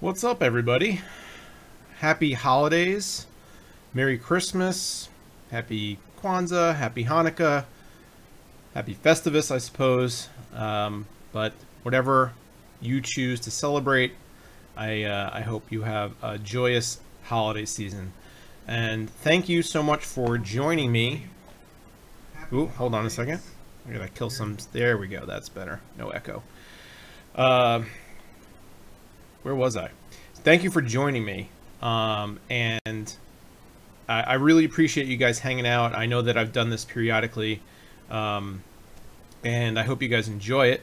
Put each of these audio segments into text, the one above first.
What's up, everybody? Happy holidays, Merry Christmas, Happy Kwanzaa, Happy Hanukkah, Happy Festivus, I suppose. But whatever you choose to celebrate, I hope you have a joyous holiday season. And thank you so much for joining me. Ooh, hold on a second. I gotta kill some. There we go. That's better. No echo. Where was I? Thank you for joining me. And I really appreciate you guys hanging out. I know that I've done this periodically, and I hope you guys enjoy it.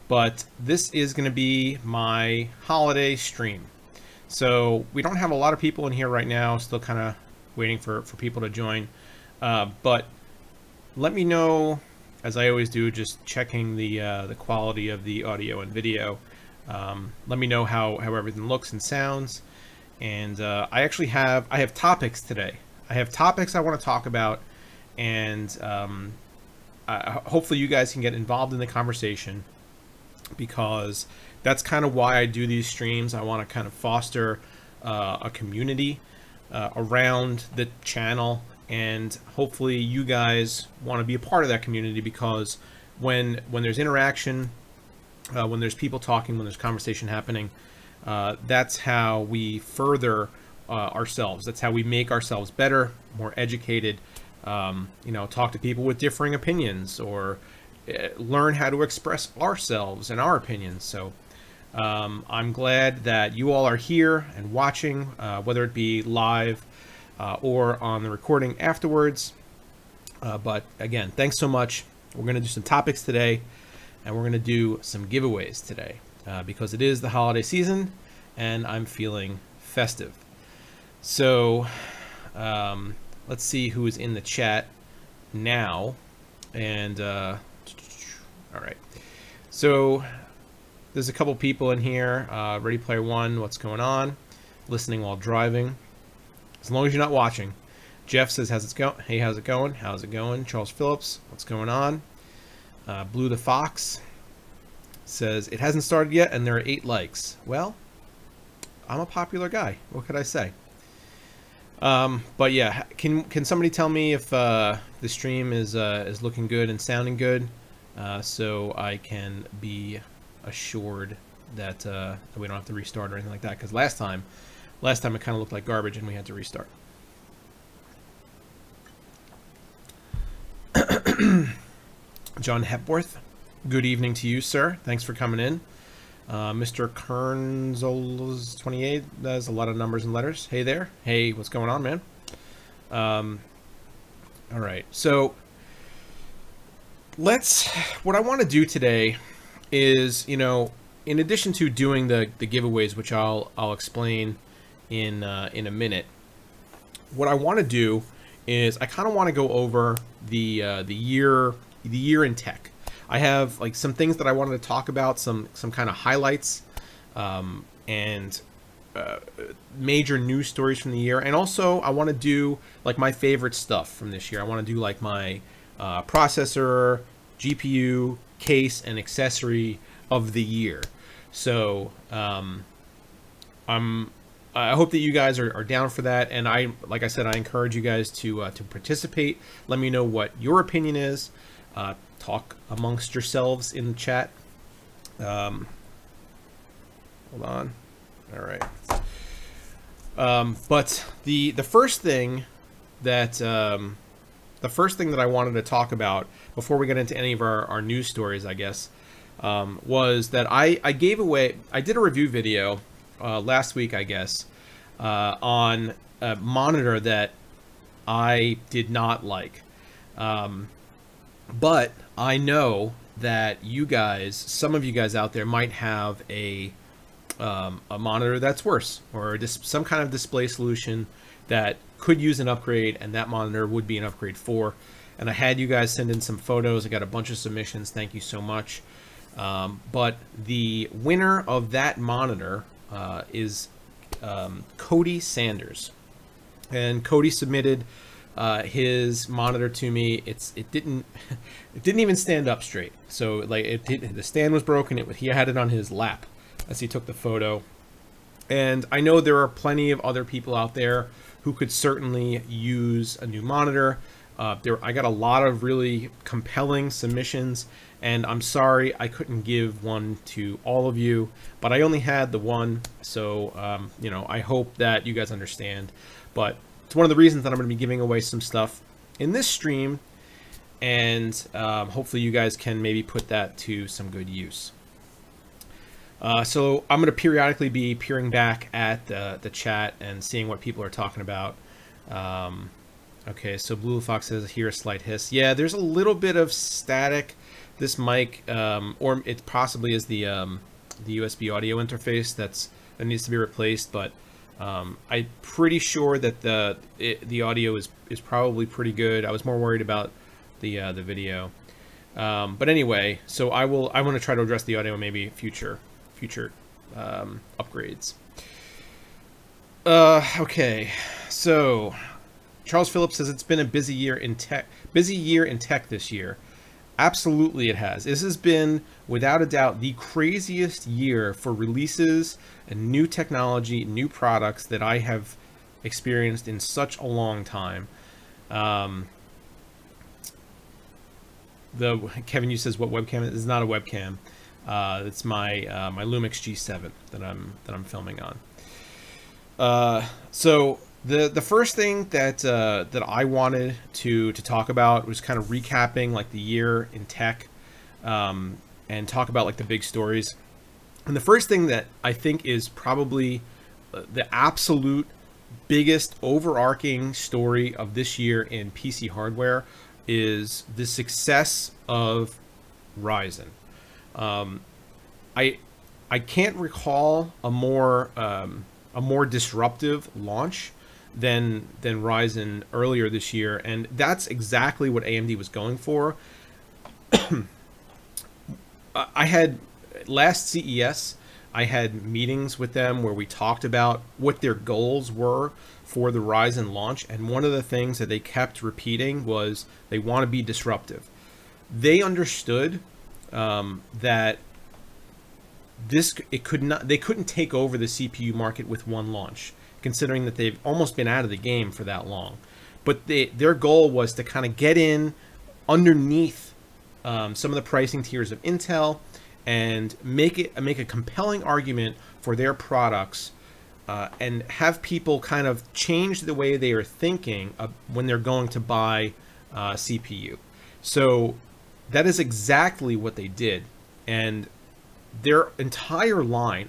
But this is going to be my holiday stream. So we don't have a lot of people in here right now. Still kind of waiting for people to join. But let me know, as I always do, just checking the quality of the audio and video. Let me know how everything looks and sounds. And I have topics today. I have topics I want to talk about, and hopefully you guys can get involved in the conversation, because that's kind of why I do these streams. I want to kind of foster a community around the channel, and hopefully you guys want to be a part of that community, because when there's interaction, when there's people talking, when there's conversation happening, that's how we further ourselves. That's how we make ourselves better, more educated, talk to people with differing opinions, or learn how to express ourselves and our opinions. So I'm glad that you all are here and watching, whether it be live or on the recording afterwards. But again, thanks so much. We're going to do some topics today, and we're going to do some giveaways today, because it is the holiday season and I'm feeling festive. So let's see who is in the chat now. And all right, so there's a couple people in here. Ready Player One, what's going on? Listening while driving. As long as you're not watching. Jeff says, how's it going? Hey, how's it going? How's it going? Charles Phillips, what's going on? Blue the Fox says, it hasn't started yet and there are 8 likes. Well, I'm a popular guy. What could I say? But yeah, can somebody tell me if the stream is looking good and sounding good, so I can be assured that we don't have to restart or anything like that? Because last time it kind of looked like garbage and we had to restart. John Hepworth, good evening to you, sir. Thanks for coming in. Mr. Kernzols 28, that's a lot of numbers and letters. Hey there. Hey, what's going on, man? All right, so what I want to do today is, in addition to doing the giveaways, which I'll explain in a minute, what I want to do is I kind of want to go over the year in tech. I have like some things that I wanted to talk about, some kind of highlights, and major news stories from the year, and also I want to do like my favorite stuff from this year. I want to do like my processor, GPU, case, and accessory of the year. So I hope that you guys are down for that, and like I said, I encourage you guys to participate. Let me know what your opinion is. Talk amongst yourselves in the chat. Hold on. All right. But the first thing that I wanted to talk about before we get into any of our news stories, I guess, was that I did a review video last week, I guess, on a monitor that I did not like. But I know that some of you guys out there might have a monitor that's worse, or some kind of display solution that could use an upgrade, and that monitor would be an upgrade for. And I had you guys send in some photos. I got a bunch of submissions. Thank you so much. But the winner of that monitor is Cody Sanders, and Cody submitted his monitor to me. It didn't even stand up straight. So like the stand was broken. He had it on his lap as he took the photo. And I know there are plenty of other people out there who could certainly use a new monitor. I got a lot of really compelling submissions, and I'm sorry I couldn't give one to all of you, but I only had the one, so you know, I hope that you guys understand. But it's one of the reasons that I'm going to be giving away some stuff in this stream, and hopefully you guys can maybe put that to some good use. So I'm going to periodically be peering back at the chat and seeing what people are talking about. Okay, so Blue Fox says, hear a slight hiss. Yeah, there's a little bit of static. This mic, or it possibly is the USB audio interface that needs to be replaced, but I'm pretty sure that the audio is probably pretty good. I was more worried about the video. But anyway, so I want to try to address the audio in maybe future upgrades. Okay, so Charles Phillips says it's been a busy year in tech this year. Absolutely it has. This has been, without a doubt, the craziest year for releases and new technology, new products that I have experienced in such a long time. Kevin, you says what webcam is? It's not a webcam. It's my my Lumix G7 that I'm filming on. So the first thing that I wanted to talk about was kind of recapping like the year in tech, and talk about like the big stories. And the first thing that I think is probably the absolute biggest overarching story of this year in PC hardware is the success of Ryzen. I can't recall a more disruptive launch than Ryzen earlier this year, and that's exactly what AMD was going for. I had last CES, I had meetings with them where we talked about what their goals were for the Ryzen launch, and one of the things that they kept repeating was they want to be disruptive. They understood that they couldn't take over the CPU market with one launch, considering that they've almost been out of the game for that long. But their goal was to kind of get in underneath some of the pricing tiers of Intel and make a compelling argument for their products, and have people kind of change the way they are thinking when they're going to buy CPU. So that is exactly what they did. And their entire line,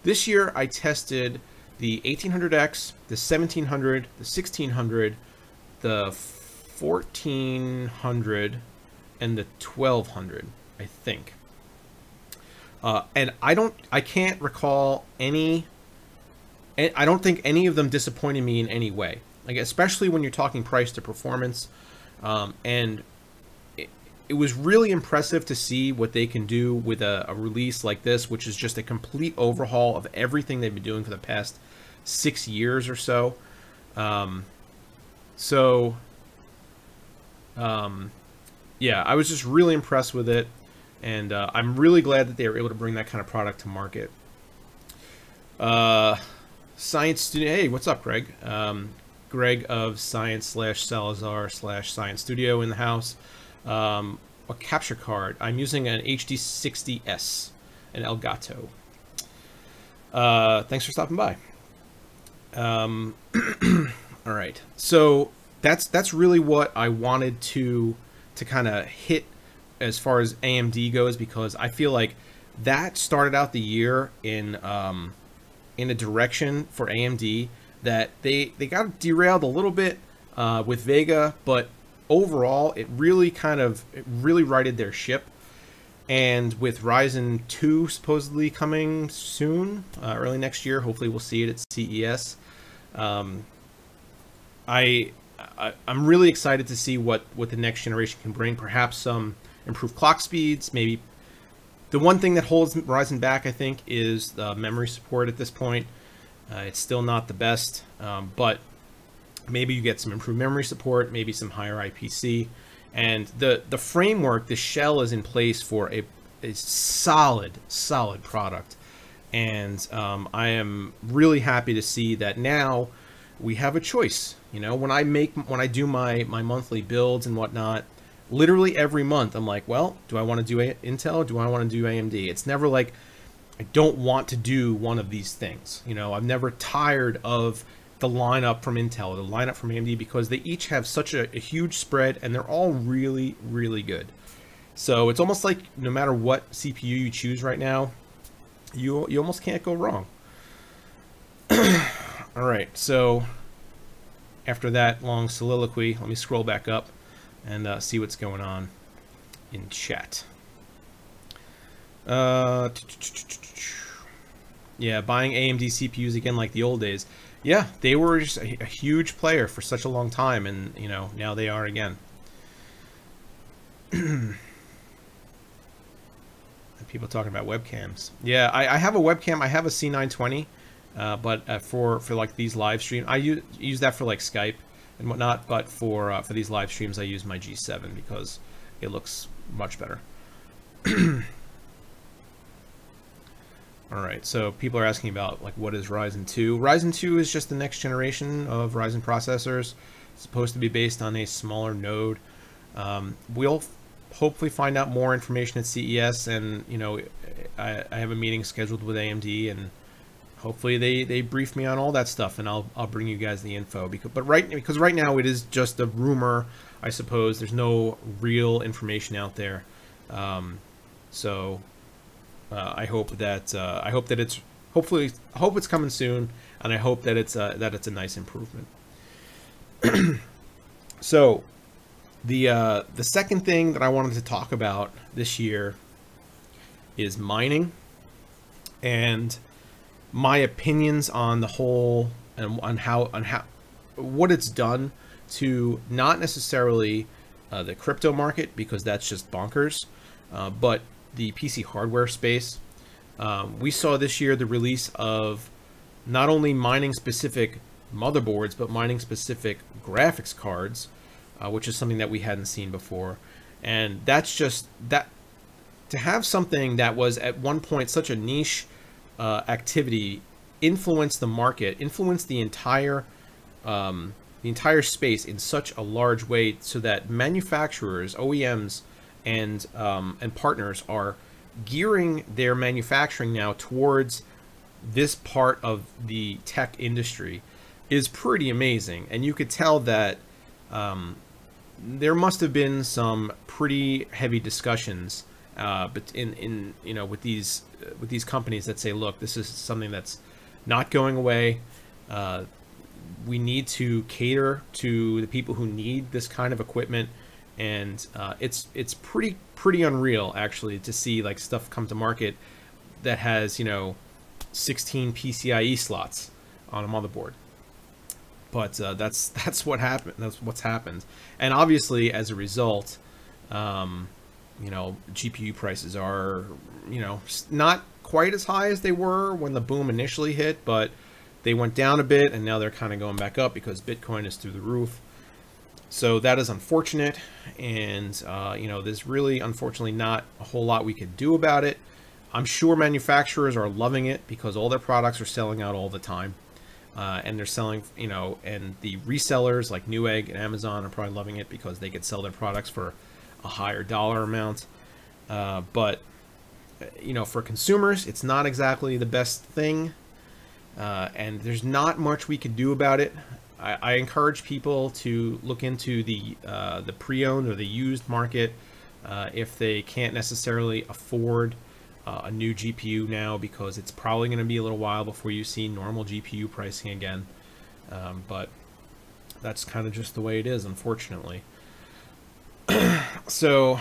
this year I tested the 1800X, the 1700, the 1600, the 1400, and the 1200, I think. And I can't recall any, I don't think any of them disappointed me in any way. Like, especially when you're talking price to performance. And it was really impressive to see what they can do with a release like this, which is just a complete overhaul of everything they've been doing for the past 6 years or so. Yeah, I was just really impressed with it, and I'm really glad that they were able to bring that kind of product to market. Science Studio, hey, what's up, Greg? Greg of Science/Salazar/Science Studio in the house. A capture card. I'm using an HD60S, an Elgato. Thanks for stopping by. All right, so that's really what I wanted to kind of hit as far as AMD goes, because I feel like that started out the year in a direction for AMD that they got derailed a little bit with Vega, but overall it really righted their ship. And with Ryzen 2 supposedly coming soon, early next year, hopefully we'll see it at CES. I'm really excited to see what the next generation can bring. Perhaps some improved clock speeds. Maybe the one thing that holds Ryzen back, I think, is the memory support at this point. It's still not the best, but maybe you get some improved memory support, maybe some higher IPC, and the framework, the shell is in place for a solid product. And I am really happy to see that now we have a choice. You know, when I do my monthly builds and whatnot, literally every month I'm like, well, do I want to do Intel? Do I want to do AMD? It's never like I don't want to do one of these things. You know, I'm never tired of the lineup from Intel or the lineup from AMD, because they each have such a huge spread and they're all really, really good. So it's almost like no matter what CPU you choose right now, you almost can't go wrong. All right, so after that long soliloquy, let me scroll back up and see what's going on in chat. Yeah, buying AMD CPUs again like the old days. Yeah, they were just a huge player for such a long time, and you know, now they are again. People talking about webcams. Yeah, I have a webcam. I have a C920, but for like these live streams, I use that for like Skype and whatnot. But for these live streams, I use my G7 because it looks much better. All right, so people are asking about like what is Ryzen 2. Ryzen 2 is just the next generation of Ryzen processors. It's supposed to be based on a smaller node. We'll hopefully find out more information at CES, and you know, I have a meeting scheduled with AMD, and hopefully they brief me on all that stuff, and I'll bring you guys the info. Because right now it is just a rumor, I suppose. There's no real information out there. I hope that it's coming soon, and I hope that it's a nice improvement. So the second thing that I wanted to talk about this year is mining, and my opinions on the whole, and on how what it's done to not necessarily the crypto market, because that's just bonkers, but the PC hardware space. We saw this year the release of not only mining specific motherboards, but mining specific graphics cards, which is something that we hadn't seen before. And that's just that, to have something that was at one point such a niche activity influence the market, influence the entire space in such a large way, so that manufacturers, OEMs, and partners are gearing their manufacturing now towards this part of the tech industry, is pretty amazing. And you could tell that there must have been some pretty heavy discussions, but in you know, with these companies that say, look, this is something that's not going away. We need to cater to the people who need this kind of equipment, and it's pretty unreal actually to see like stuff come to market that has, you know, 16 PCIe slots on a motherboard. But that's what happened. That's what's happened. And obviously, as a result, you know, GPU prices are, you know, not quite as high as they were when the boom initially hit, but they went down a bit, and now they're kind of going back up because Bitcoin is through the roof. So that is unfortunate, and you know, there's really, unfortunately, not a whole lot we could do about it. I'm sure manufacturers are loving it because all their products are selling out all the time. And they're selling, you know, and the resellers like Newegg and Amazon are probably loving it because they could sell their products for a higher dollar amount. But, you know, for consumers, it's not exactly the best thing. And there's not much we could do about it. I encourage people to look into the pre-owned or the used market if they can't necessarily afford a new GPU now, because it's probably going to be a little while before you see normal GPU pricing again. But that's kind of just the way it is, unfortunately. So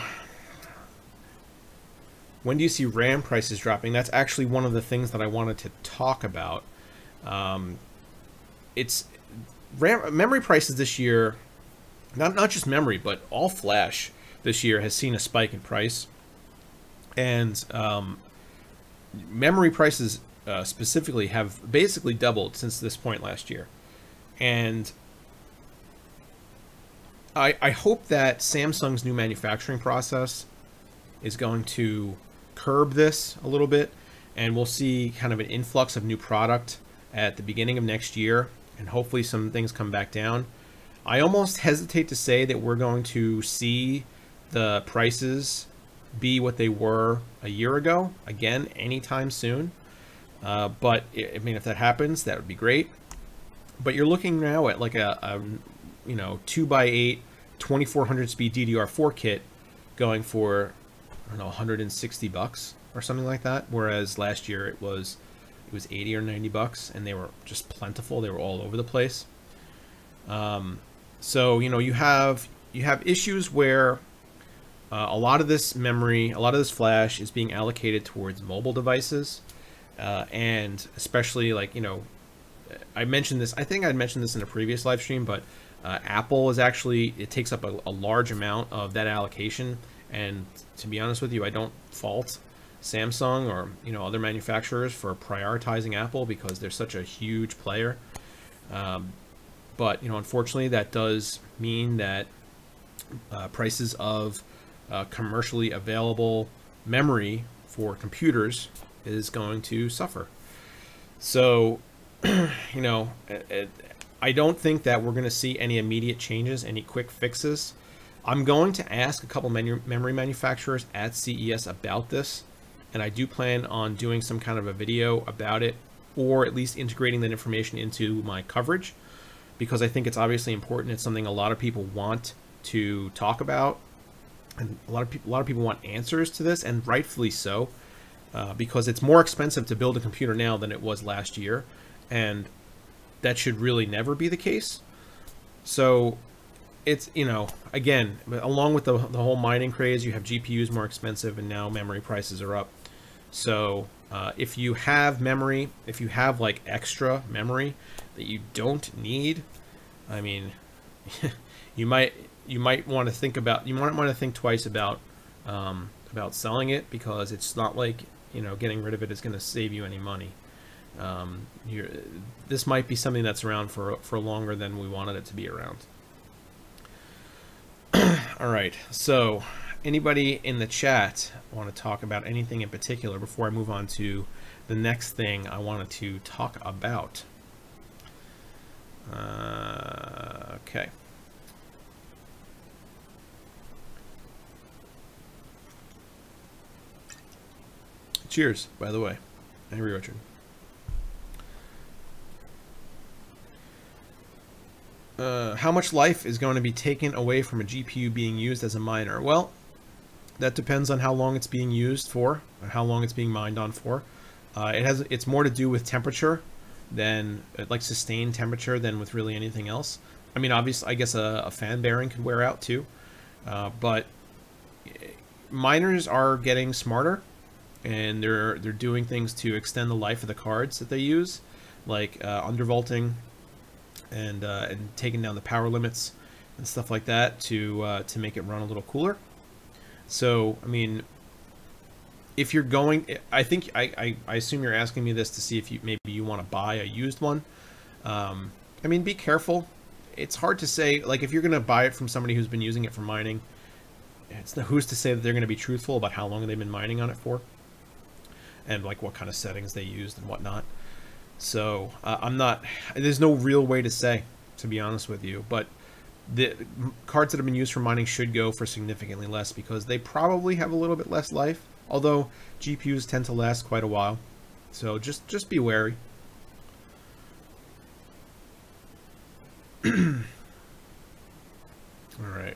when do you see RAM prices dropping? That's actually one of the things that I wanted to talk about. It's memory prices this year, not just memory, but all flash this year has seen a spike in price. And memory prices specifically have basically doubled since this point last year. And I hope that Samsung's new manufacturing process is going to curb this a little bit, and we'll see kind of an influx of new product at the beginning of next year, and hopefully some things come back down. I almost hesitate to say that we're going to see the prices be what they were a year ago again anytime soon. But I mean, if that happens, that would be great. But you're looking now at like a 2x8 2400 speed DDR4 kit going for, I don't know, $160 or something like that. Whereas last year it was 80 or $90, and they were just plentiful. They were all over the place. So you have issues where a lot of this memory, a lot of this flash is being allocated towards mobile devices, and especially like I mentioned this. I think I mentioned this in a previous live stream, but Apple is actually, it takes up a large amount of that allocation. And to be honest with you, I don't fault Samsung or other manufacturers for prioritizing Apple because they're such a huge player. But unfortunately, that does mean that prices of commercially available memory for computers is going to suffer. So, I don't think that we're going to see any immediate changes, any quick fixes. I'm going to ask a couple memory manufacturers at CES about this, and I do plan on doing some kind of a video about it, or at least integrating that information into my coverage, because I think it's obviously important. It's something a lot of people want to talk about, and a lot of people want answers to this, and rightfully so, because it's more expensive to build a computer now than it was last year, and that should really never be the case. So it's, again, along with the whole mining craze, you have GPUs more expensive, and now memory prices are up. So if you have memory, if you have like extra memory that you don't need, I mean, you might want to think about, twice about selling it, because it's not like getting rid of it is going to save you any money. This might be something that's around for longer than we wanted it to be around. All right, so anybody in the chat want to talk about anything in particular before I move on to the next thing I wanted to talk about? Okay. Cheers, by the way. Angry Orchard. How much life is going to be taken away from a GPU being used as a miner? Well, that depends on how long it's being used for, or how long it's being mined on for. It's more to do with temperature than, like, sustained temperature, than with really anything else. I mean, obviously, I guess a fan bearing could wear out too, but miners are getting smarter, and they're doing things to extend the life of the cards that they use, like undervolting and taking down the power limits and stuff like that to make it run a little cooler. So, I mean, if you're going, I think I assume you're asking me this to see if maybe you want to buy a used one. I mean, be careful. It's hard to say, like, if you're going to buy it from somebody who's been using it for mining, who's to say that they're going to be truthful about how long they've been mining on it for, and like what kind of settings they used and whatnot. So there's no real way to say, to be honest with you, but the cards that have been used for mining should go for significantly less, because they probably have a little bit less life, although GPUs tend to last quite a while. So just be wary. All right.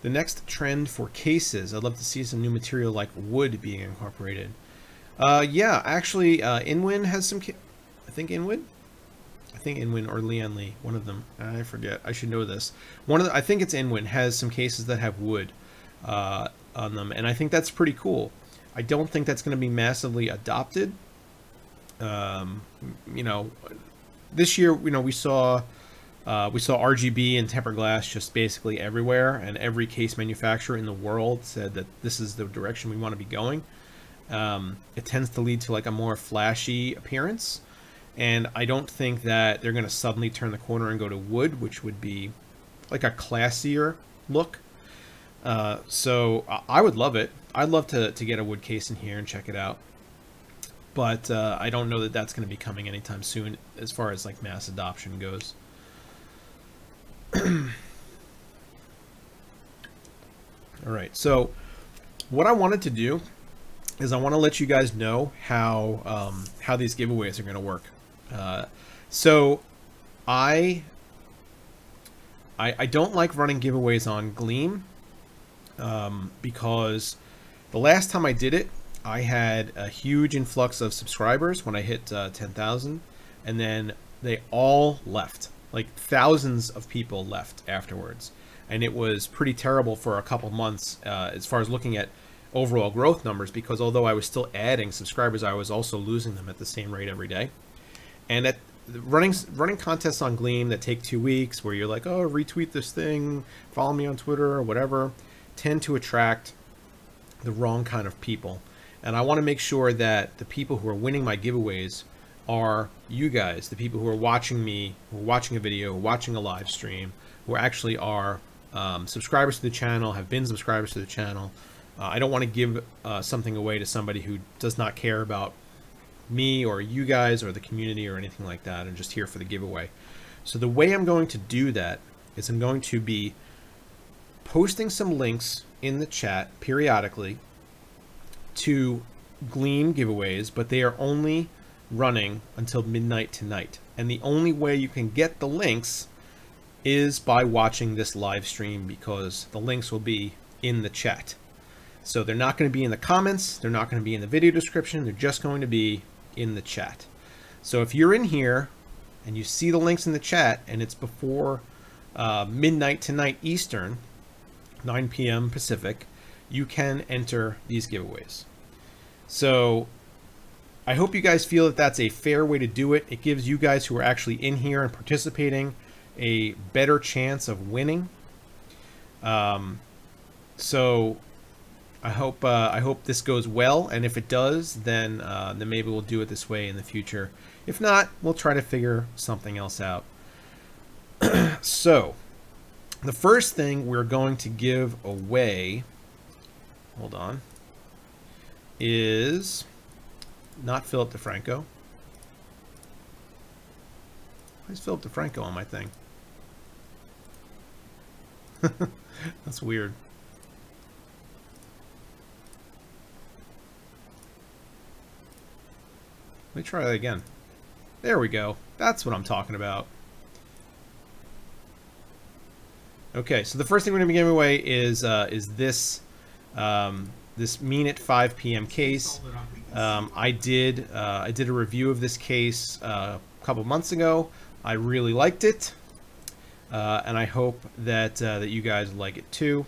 The next trend for cases, I'd love to see some new material like wood being incorporated. Yeah, actually, Inwin has some. I think Inwin or Lian Li, one of them. I forget. I should know this. I think it's Inwin has some cases that have wood on them, and I think that's pretty cool. I don't think that's going to be massively adopted. This year, we saw RGB and tempered glass just basically everywhere, and every case manufacturer in the world said that this is the direction we want to be going. It tends to lead to like a more flashy appearance, and I don't think that they're going to suddenly turn the corner and go to wood, which would be like a classier look. So I would love it. I'd love to get a wood case in here and check it out. but I don't know that that's going to be coming anytime soon as far as like mass adoption goes. All right, so what I wanted to do is I want to let you guys know how these giveaways are going to work. So I don't like running giveaways on Gleam because the last time I did it, I had a huge influx of subscribers when I hit 10,000, and then they all left. Like thousands of people left afterwards, and it was pretty terrible for a couple months as far as looking at overall growth numbers, because although I was still adding subscribers, I was also losing them at the same rate every day. And at running contests on Gleam that take 2 weeks, where you're like, oh, retweet this thing, follow me on Twitter or whatever, tend to attract the wrong kind of people. And I want to make sure that the people who are winning my giveaways are you guys, the people who are watching me, who are watching a video, watching a live stream, who actually are subscribers to the channel, have been subscribers to the channel. I don't want to give something away to somebody who does not care about me or you guys or the community or anything like that, and just here for the giveaway. So the way I'm going to do that is I'm going to be posting some links in the chat periodically to Gleam giveaways, but they are only running until midnight tonight. And the only way you can get the links is by watching this live stream, because the links will be in the chat. So they're not going to be in the comments, they're not going to be in the video description, they're just going to be in the chat. So if you're in here and you see the links in the chat and it's before midnight tonight Eastern, 9 p.m. Pacific, you can enter these giveaways. So I hope you guys feel that that's a fair way to do it. It gives you guys who are actually in here and participating a better chance of winning. So I hope this goes well, and if it does, then maybe we'll do it this way in the future. If not, we'll try to figure something else out. So the first thing we're going to give away, hold on, is not Philip DeFranco. Why is Philip DeFranco on my thing? That's weird. Let me try that again. There we go. That's what I'm talking about. Okay, so the first thing we're going to be giving away is this this Mean It 5 p.m. case. I did a review of this case a couple months ago. I really liked it, and I hope that that you guys like it too.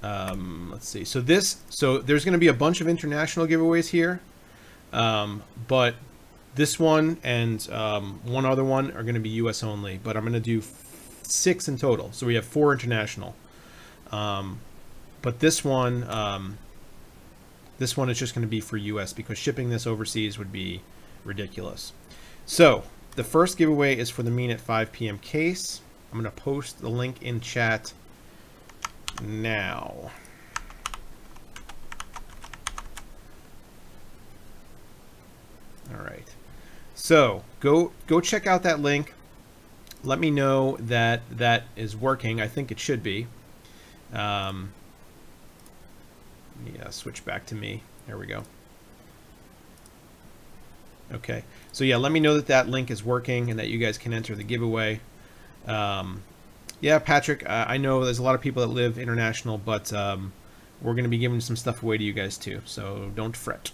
Let's see. So there's going to be a bunch of international giveaways here, but this one and one other one are going to be U.S. only. But I'm going to do 6 in total, so we have 4 international. But this one is just going to be for U.S. because shipping this overseas would be ridiculous. So the first giveaway is for the Mean It 5 p.m. case. I'm going to post the link in chat now. All right. So go check out that link. Let me know that that is working. I think it should be. Yeah, switch back to me. There we go. Okay, so yeah, let me know that that link is working and that you guys can enter the giveaway. Yeah, Patrick, I know there's a lot of people that live international, but we're going to be giving some stuff away to you guys too, so don't fret.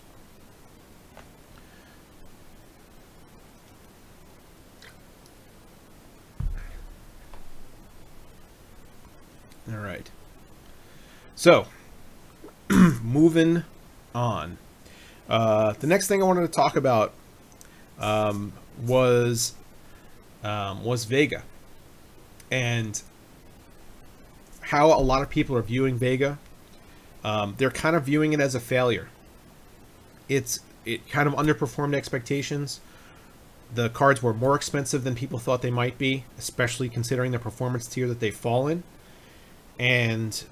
All right. So, moving on. The next thing I wanted to talk about was Vega, and how a lot of people are viewing Vega. They're kind of viewing it as a failure. It kind of underperformed expectations. The cards were more expensive than people thought they might be, especially considering the performance tier that they fall in. And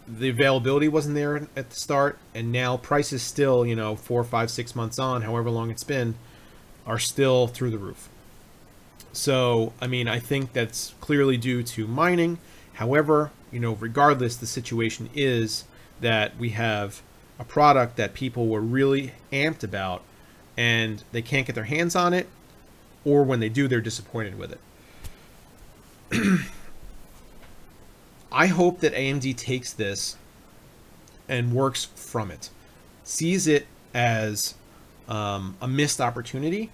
the availability wasn't there at the start, and now prices still, you know, 4, 5, 6 months on, however long it's been, are still through the roof. So, I mean, I think that's clearly due to mining. However, you know, regardless, the situation is that we have a product that people were really amped about, and they can't get their hands on it, or when they do, they're disappointed with it. I hope that AMD takes this and works from it, sees it as a missed opportunity,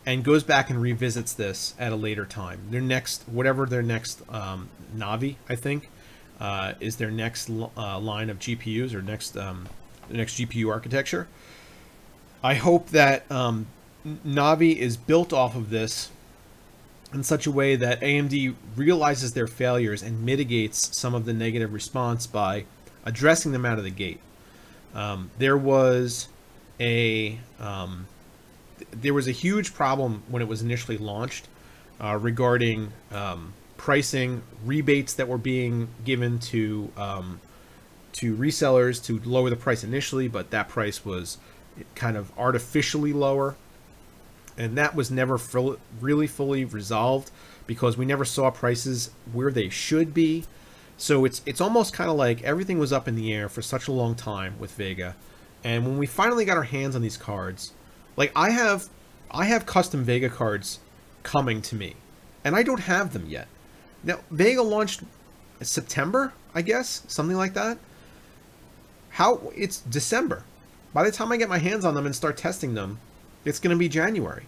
and goes back and revisits this at a later time. Their next, whatever their next Navi, I think, is their next line of GPUs, or next the next GPU architecture. I hope that Navi is built off of this in such a way that AMD realizes their failures and mitigates some of the negative response by addressing them out of the gate. There was a huge problem when it was initially launched regarding pricing, rebates that were being given to resellers to lower the price initially, but that price was kind of artificially lower, and that was never really fully resolved because we never saw prices where they should be. So it's almost kind of like everything was up in the air for such a long time with Vega, and when we finally got our hands on these cards, like I have custom Vega cards coming to me, and I don't have them yet. Now Vega launched in September, I guess, something like that. It's December. By the time I get my hands on them and start testing them, it's going to be January.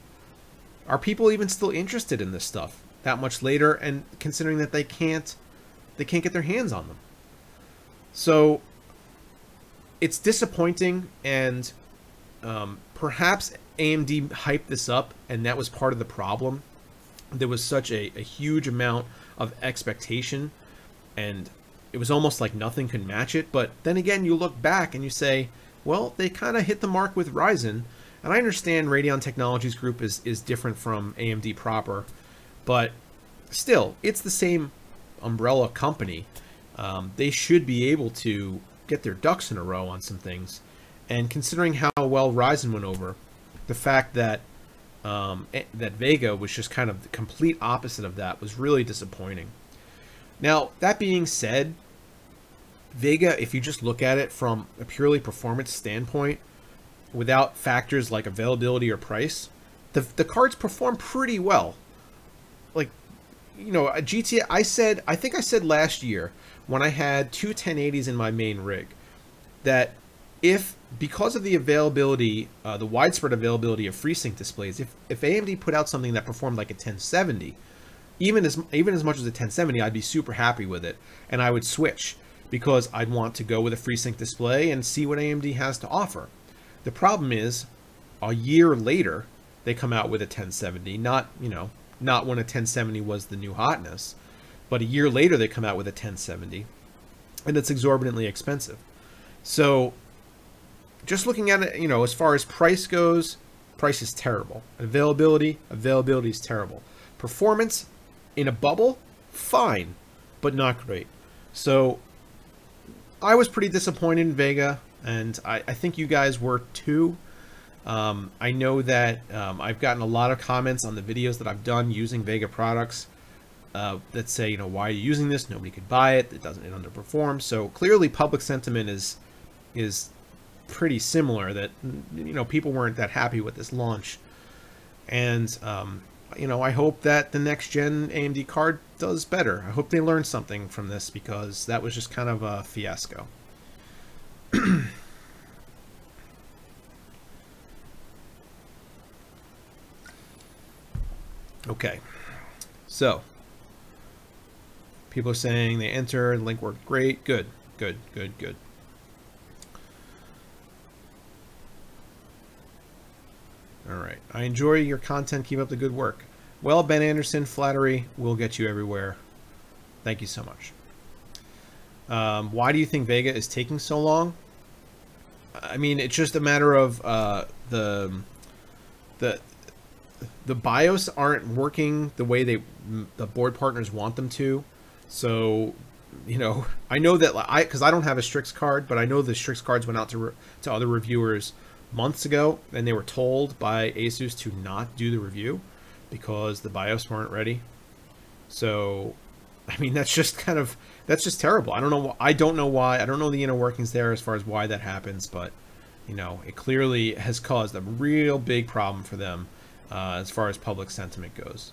Are people even still interested in this stuff that much later, and considering that they can't get their hands on them? So it's disappointing, and perhaps AMD hyped this up, and that was part of the problem. There was such a huge amount of expectation, and it was almost like nothing could match it. But then again, you look back and you say, well, they kind of hit the mark with Ryzen. And I understand Radeon Technologies Group is different from AMD proper, but still, it's the same umbrella company. They should be able to get their ducks in a row on some things. And considering how well Ryzen went over, the fact that that Vega was just kind of the complete opposite of that was really disappointing. Now, that being said, Vega, if you just look at it from a purely performance standpoint, without factors like availability or price, the cards perform pretty well. Like, you know, a GTA, I think I said last year when I had two 1080s in my main rig, that because of the availability, the widespread availability of FreeSync displays, if AMD put out something that performed like a 1070, even as much as a 1070, I'd be super happy with it, and I would switch because I'd want to go with a FreeSync display and see what AMD has to offer. The problem is, a year later, they come out with a 1070, not when a 1070 was the new hotness, but a year later they come out with a 1070, and it's exorbitantly expensive. So just looking at it, as far as price goes, price is terrible. Availability is terrible. Performance, in a bubble, fine, but not great. So I was pretty disappointed in Vega, and I think you guys were too. I know that I've gotten a lot of comments on the videos that I've done using Vega products that say, why are you using this? Nobody could buy it. It underperforms. So clearly public sentiment is pretty similar, that people weren't that happy with this launch. And I hope that the next gen AMD card does better. I hope they learn something from this, because that was just kind of a fiasco. Okay, so people are saying they entered, link worked great. Good. All right, I enjoy your content. Keep up the good work. Well, Ben Anderson, flattery will get you everywhere. Thank you so much. Why do you think Vega is taking so long? I mean, it's just a matter of the BIOS aren't working the way the board partners want them to. So you know, I know that because I don't have a Strix card, but I know the Strix cards went out to other reviewers months ago, and they were told by Asus to not do the review because the BIOS weren't ready. So, I mean, that's just terrible. I don't know. I don't know why. I don't know the inner workings there as far as why that happens, but you know, it clearly has caused a real big problem for them as far as public sentiment goes.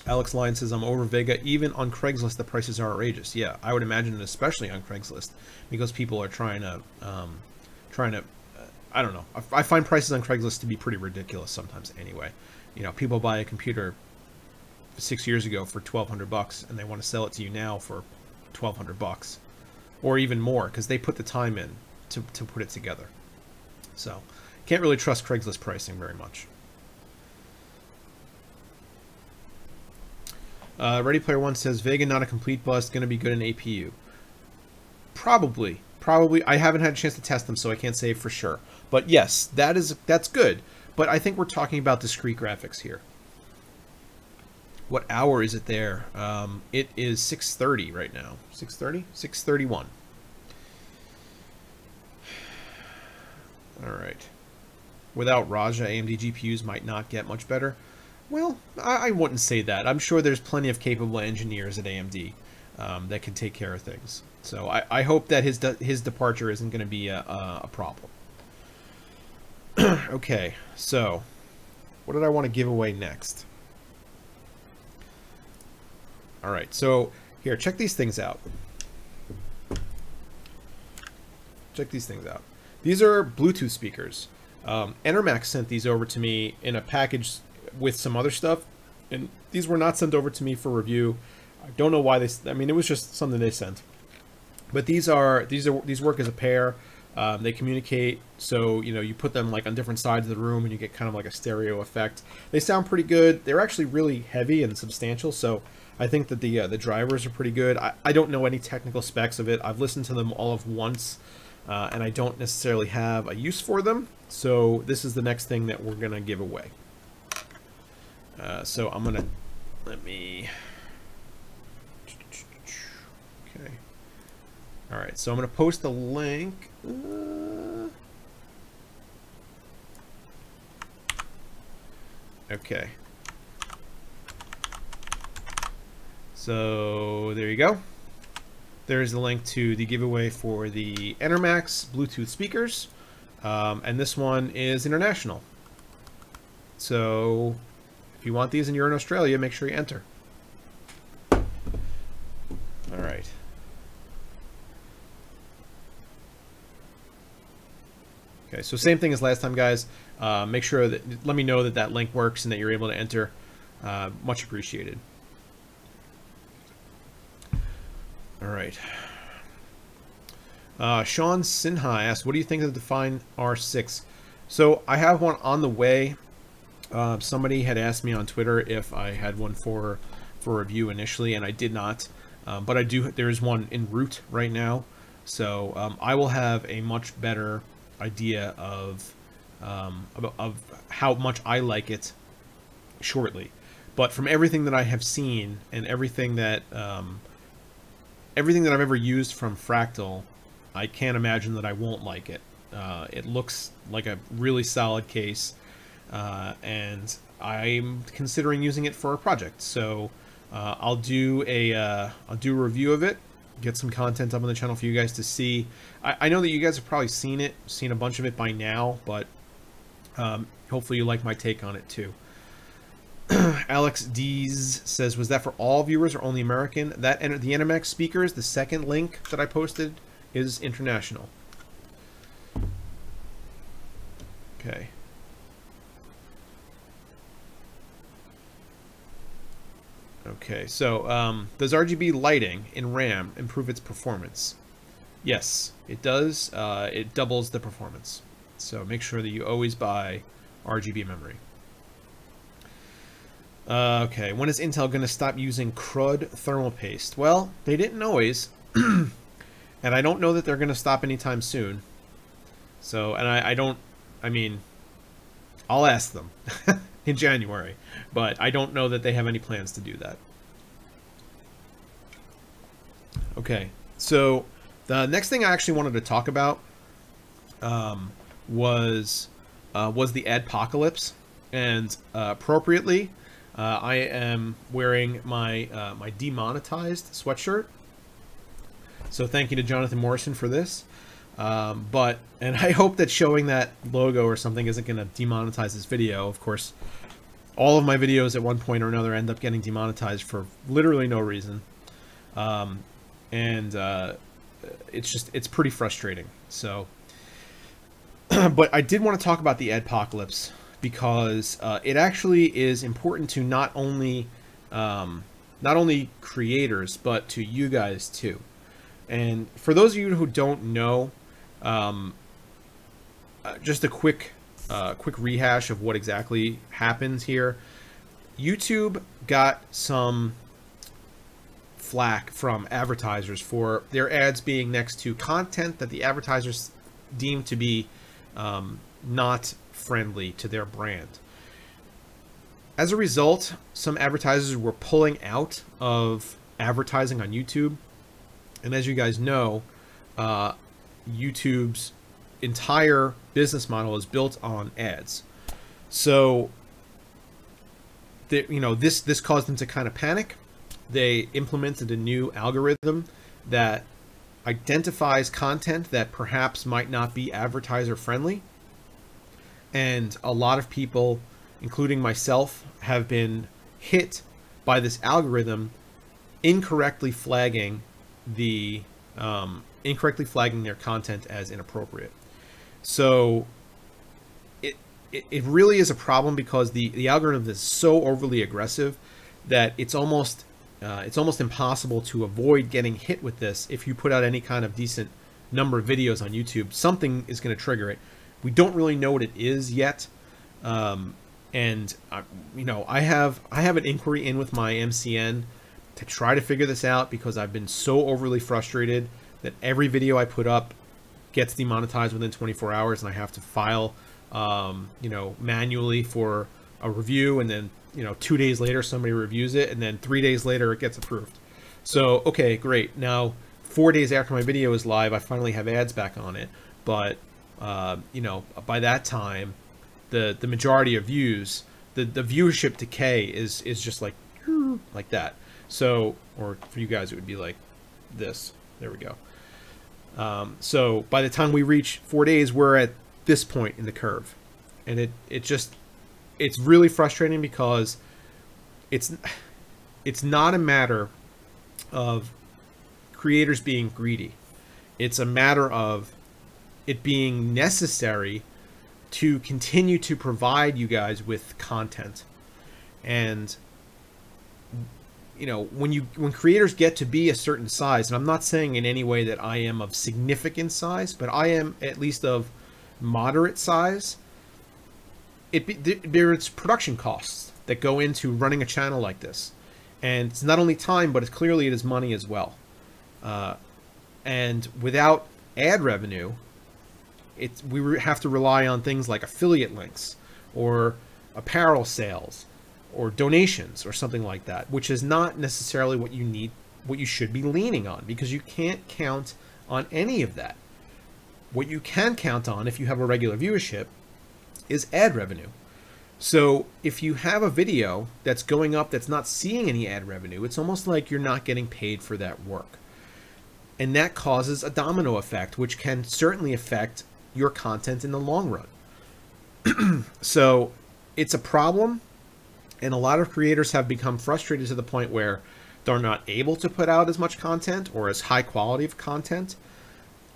Alex Lyon says, I'm over Vega. Even on Craigslist, the prices are outrageous. Yeah, I would imagine, especially on Craigslist, because people are trying to, I don't know. I find prices on Craigslist to be pretty ridiculous sometimes anyway. You know, people buy a computer 6 years ago for $1,200, and they want to sell it to you now for $1,200, or even more, because they put the time in to put it together. So, can't really trust Craigslist pricing very much. Ready Player One says, Vega not a complete bust, going to be good in APU. Probably. I haven't had a chance to test them, so I can't say for sure. But yes, that's good. But I think we're talking about discrete graphics here. What hour is it there? It is 6:30 right now. 6:30? 6:31. All right. Without Raja, AMD GPUs might not get much better. Well, I wouldn't say that. I'm sure there's plenty of capable engineers at AMD that can take care of things. So I hope that his departure isn't going to be a problem. Okay, so what did I want to give away next? All right, so here, check these things out. Check these things out. These are Bluetooth speakers. Enermax sent these over to me in a package with some other stuff, and these were not sent over to me for review. I don't know why I mean, it was just something they sent. But these work as a pair. They communicate, so you know, you put them like on different sides of the room and you get kind of like a stereo effect. They sound pretty good. They're actually really heavy and substantial, so I think that the drivers are pretty good. I don't know any technical specs of it. I've listened to them all of once, and I don't necessarily have a use for them. So this is the next thing that we're gonna give away. So I'm gonna okay. All right, so I'm gonna post the link. Okay. So there you go. There's the link to the giveaway for the Enermax Bluetooth speakers, and this one is international. So if you want these and you're in Australia, make sure you enter. All right. Okay, so same thing as last time, guys. Make sure that, let me know that link works and that you're able to enter. Much appreciated. All right. Sean Sinha asked, what do you think of the Define R6? So I have one on the way. Somebody had asked me on Twitter if I had one for review initially, and I did not. But I do. There is one en route right now, so I will have a much better idea of how much I like it shortly. But from everything that I have seen and everything that I've ever used from Fractal, I can't imagine that I won't like it. It looks like a really solid case, and I'm considering using it for a project. So I'll do a review of it, get some content up on the channel for you guys to see. I know that you guys have probably seen a bunch of it by now, but hopefully you like my take on it too. Alex Dees says, was that for all viewers or only American? The Enermax speakers, the second link that I posted, is international. Okay. Okay, so does RGB lighting in RAM improve its performance? Yes, it does. It doubles the performance. So make sure that you always buy RGB memory. Okay, when is Intel going to stop using crud thermal paste? Well, they didn't always, and I don't know that they're going to stop anytime soon. So, and I mean, I'll ask them. in January, but I don't know that they have any plans to do that. Okay, so the next thing I actually wanted to talk about was the Adpocalypse, and appropriately, I am wearing my my demonetized sweatshirt. So thank you to Jonathan Morrison for this. And I hope that showing that logo or something isn't going to demonetize this video. Of course, all of my videos at one point or another end up getting demonetized for literally no reason. It's pretty frustrating. So, but I did want to talk about the Adpocalypse because it actually is important to not only creators, but to you guys too. And for those of you who don't know, just a quick rehash of what exactly happens here. YouTube got some flack from advertisers for their ads being next to content that the advertisers deem to be not friendly to their brand. As a result, some advertisers were pulling out of advertising on YouTube. And as you guys know, YouTube's entire business model is built on ads. So, this caused them to kind of panic. They implemented a new algorithm that identifies content that perhaps might not be advertiser friendly. And a lot of people, including myself, have been hit by this algorithm incorrectly flagging their content as inappropriate. So it really is a problem because the algorithm is so overly aggressive that it's almost impossible to avoid getting hit with this. If you put out any kind of decent number of videos on YouTube, something is going to trigger it. We don't really know what it is yet. I have an inquiry in with my MCN to try to figure this out because I've been so overly frustrated that every video I put up gets demonetized within 24 hours, and I have to file, manually for a review, and then 2 days later somebody reviews it, and then 3 days later it gets approved. So okay, great. Now 4 days after my video is live, I finally have ads back on it, but by that time, the majority of views, the viewership decay is just like that. So, or for you guys, it would be like this. There we go. So by the time we reach 4 days, we're at this point in the curve, and it's really frustrating because it's not a matter of creators being greedy. It's a matter of it being necessary to continue to provide you guys with content. And when creators get to be a certain size, and I'm not saying in any way that I am of significant size, but I am at least of moderate size, there's production costs that go into running a channel like this. And it's not only time, but it is money as well. And without ad revenue, we have to rely on things like affiliate links or apparel sales or donations or something like that, which is not necessarily what you should be leaning on, because you can't count on any of that. What you can count on, if you have a regular viewership, is ad revenue. So if you have a video that's going up that's not seeing any ad revenue, it's almost like you're not getting paid for that work. And that causes a domino effect, which can certainly affect your content in the long run. So it's a problem, and a lot of creators have become frustrated to the point where they're not able to put out as much content or as high quality of content,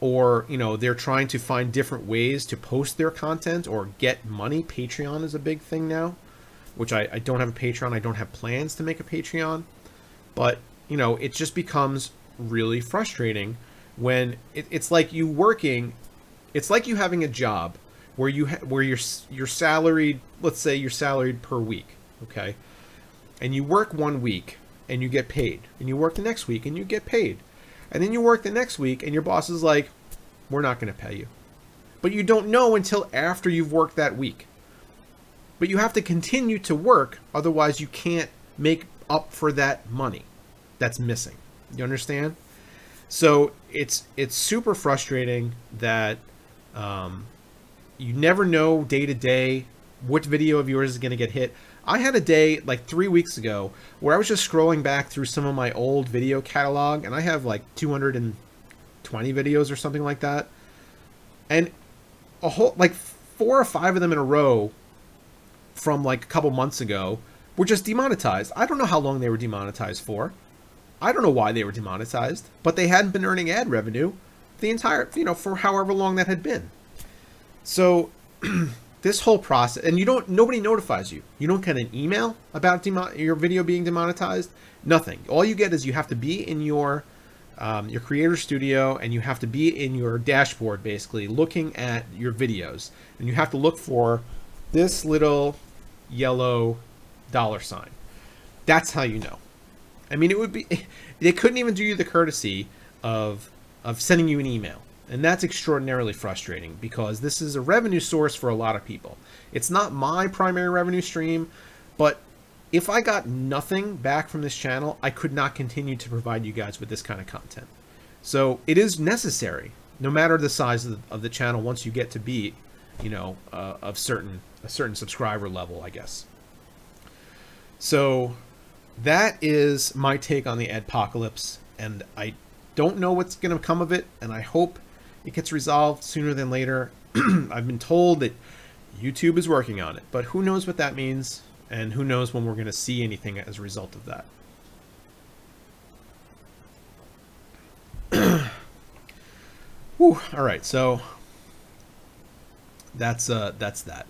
or they're trying to find different ways to post their content or get money. Patreon is a big thing now, which I don't have a Patreon. I don't have plans to make a Patreon, but it just becomes really frustrating when it's like you working. It's like you having a job where you're salaried. Let's say you're salaried per week, okay? And you work 1 week and you get paid, and you work the next week and you get paid, and then you work the next week and your boss is like, "We're not going to pay you," but you don't know until after you've worked that week. but you have to continue to work, otherwise you can't make up for that money that's missing. You understand? So it's super frustrating that you never know day to day what video of yours is going to get hit. I had a day like 3 weeks ago where I was just scrolling back through some of my old video catalog, and I have like 220 videos or something like that, and a whole like 4 or 5 of them in a row from like a couple months ago were just demonetized. I don't know how long they were demonetized for. I don't know why they were demonetized, but they hadn't been earning ad revenue the entire, for however long that had been. So this whole process, and nobody notifies you. You don't get an email about your video being demonetized. Nothing. All you get is you have to be in your creator studio, and you have to be in your dashboard, basically looking at your videos, and you have to look for this little yellow $sign. That's how you know. I mean, they couldn't even do you the courtesy of sending you an email. And that's extraordinarily frustrating, because this is a revenue source for a lot of people. It's not my primary revenue stream, but if I got nothing back from this channel, I could not continue to provide you guys with this kind of content. So it is necessary, no matter the size of the channel, once you get to be, of a certain subscriber level, I guess. So that is my take on the Adpocalypse, and I don't know what's going to come of it, and I hope it gets resolved sooner than later. I've been told that YouTube is working on it, but who knows what that means, and who knows when we're going to see anything as a result of that. Whew, all right, so that's that.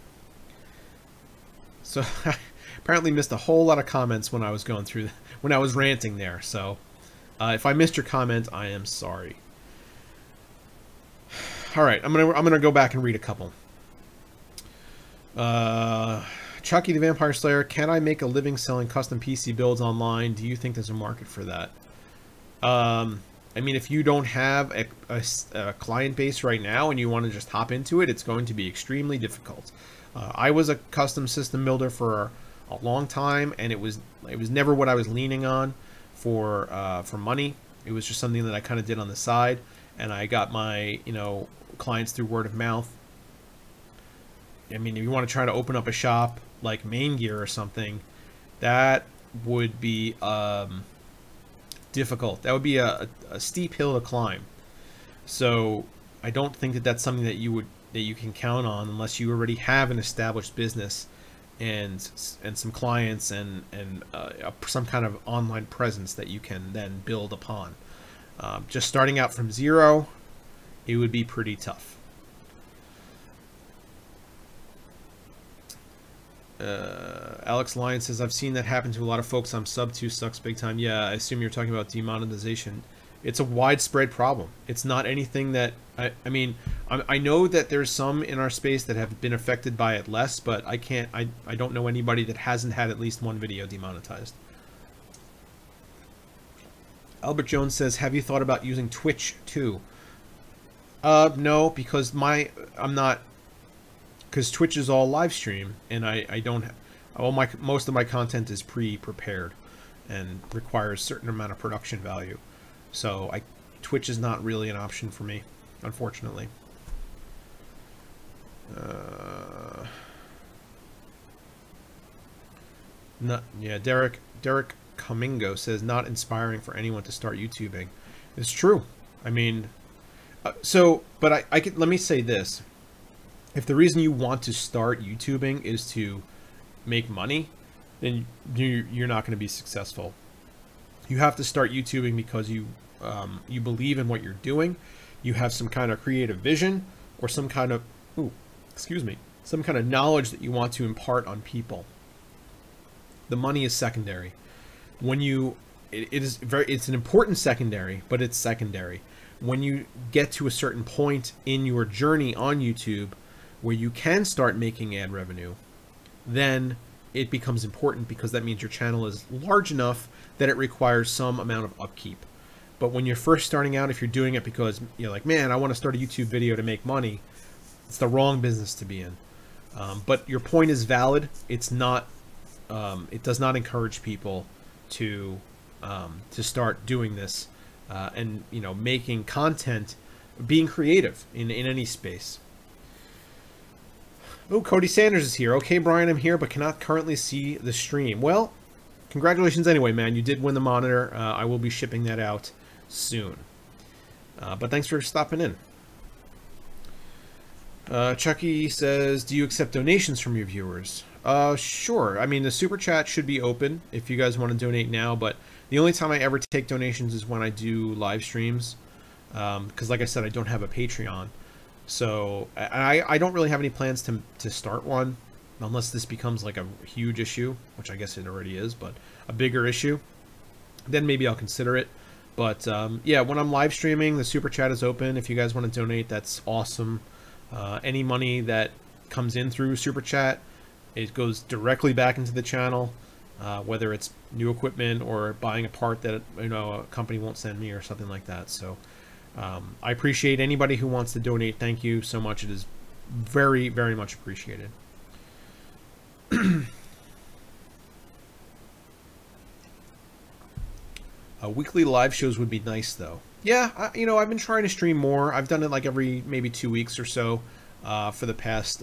So apparently missed a whole lot of comments when I was going through, when I was ranting there. So if I missed your comment, I am sorry. All right, I'm gonna go back and read a couple. Chucky the Vampire Slayer, can I make a living selling custom PC builds online? Do you think there's a market for that? I mean, if you don't have a client base right now and you want to just hop into it, it's going to be extremely difficult. I was a custom system builder for a long time, and it was never what I was leaning on for money. It was just something that I kind of did on the side, and I got my clients through word of mouth. I mean, if you want to try to open up a shop like Main Gear or something, that would be difficult. That would be a steep hill to climb. So I don't think that that's something that you can count on unless you already have an established business and some clients and some kind of online presence that you can then build upon. Just starting out from zero, it would be pretty tough. Alex Lyon says, I've seen that happen to a lot of folks I'm sub to, sucks big time. Yeah, I assume you're talking about demonetization. It's a widespread problem. It's not anything that, I mean, I know that there's some in our space that have been affected by it less, but I don't know anybody that hasn't had at least one video demonetized. Albert Jones says, have you thought about using Twitch too? No, because because Twitch is all live stream, and I don't have, most of my content is pre-prepared and requires a certain amount of production value. So Twitch is not really an option for me, unfortunately. Derek Comingo says, not inspiring for anyone to start YouTubing. It's true. I mean, but let me say this. If the reason you want to start YouTubing is to make money, then you're not going to be successful. You have to start YouTubing because you believe in what you're doing. You have some kind of creative vision or some kind of, some kind of knowledge that you want to impart on people. The money is secondary. It's an important secondary, but it's secondary. When you get to a certain point in your journey on YouTube where you can start making ad revenue, then it becomes important, because that means your channel is large enough that it requires some amount of upkeep. But when you're first starting out, if you're doing it because you're like, man, I want to start a YouTube video to make money, it's the wrong business to be in. But your point is valid. It's not. It does not encourage people to start doing this and making content, being creative in any space. Oh, Cody Sanders is here. Okay, Brian, I'm here, but cannot currently see the stream. Well, congratulations anyway, man. You did win the monitor. I will be shipping that out soon. But thanks for stopping in. Chucky says, do you accept donations from your viewers? Sure. I mean, the super chat should be open if you guys want to donate now, but the only time I ever take donations is when I do live streams. Because like I said, I don't have a Patreon. So I don't really have any plans to start one unless this becomes like a huge issue, which I guess it already is, but a bigger issue. Then maybe I'll consider it. But yeah, when I'm live streaming, the super chat is open. If you guys want to donate, that's awesome. Any money that comes in through super chat, it goes directly back into the channel, whether it's new equipment or buying a part that a company won't send me or something like that. So I appreciate anybody who wants to donate. Thank you so much. It is very, very much appreciated. Weekly live shows would be nice, though. Yeah, I've been trying to stream more. I've done it like every maybe 2 weeks or so for the past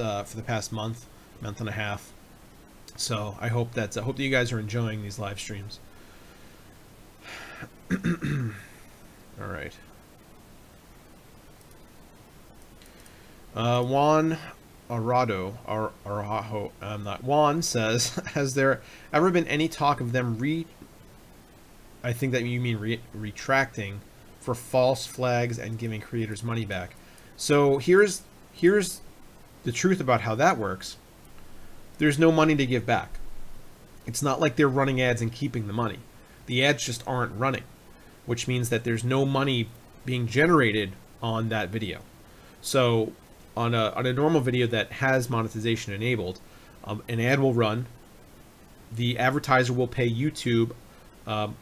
month and a half. So I hope that you guys are enjoying these live streams. All right. Juan Arajo, Juan says, has there ever been any talk of them I think that you mean retracting for false flags and giving creators money back. So here's the truth about how that works. There's no money to give back. It's not like they're running ads and keeping the money. The ads just aren't running, which means that there's no money being generated on that video. So on a normal video that has monetization enabled, an ad will run. The advertiser will pay YouTube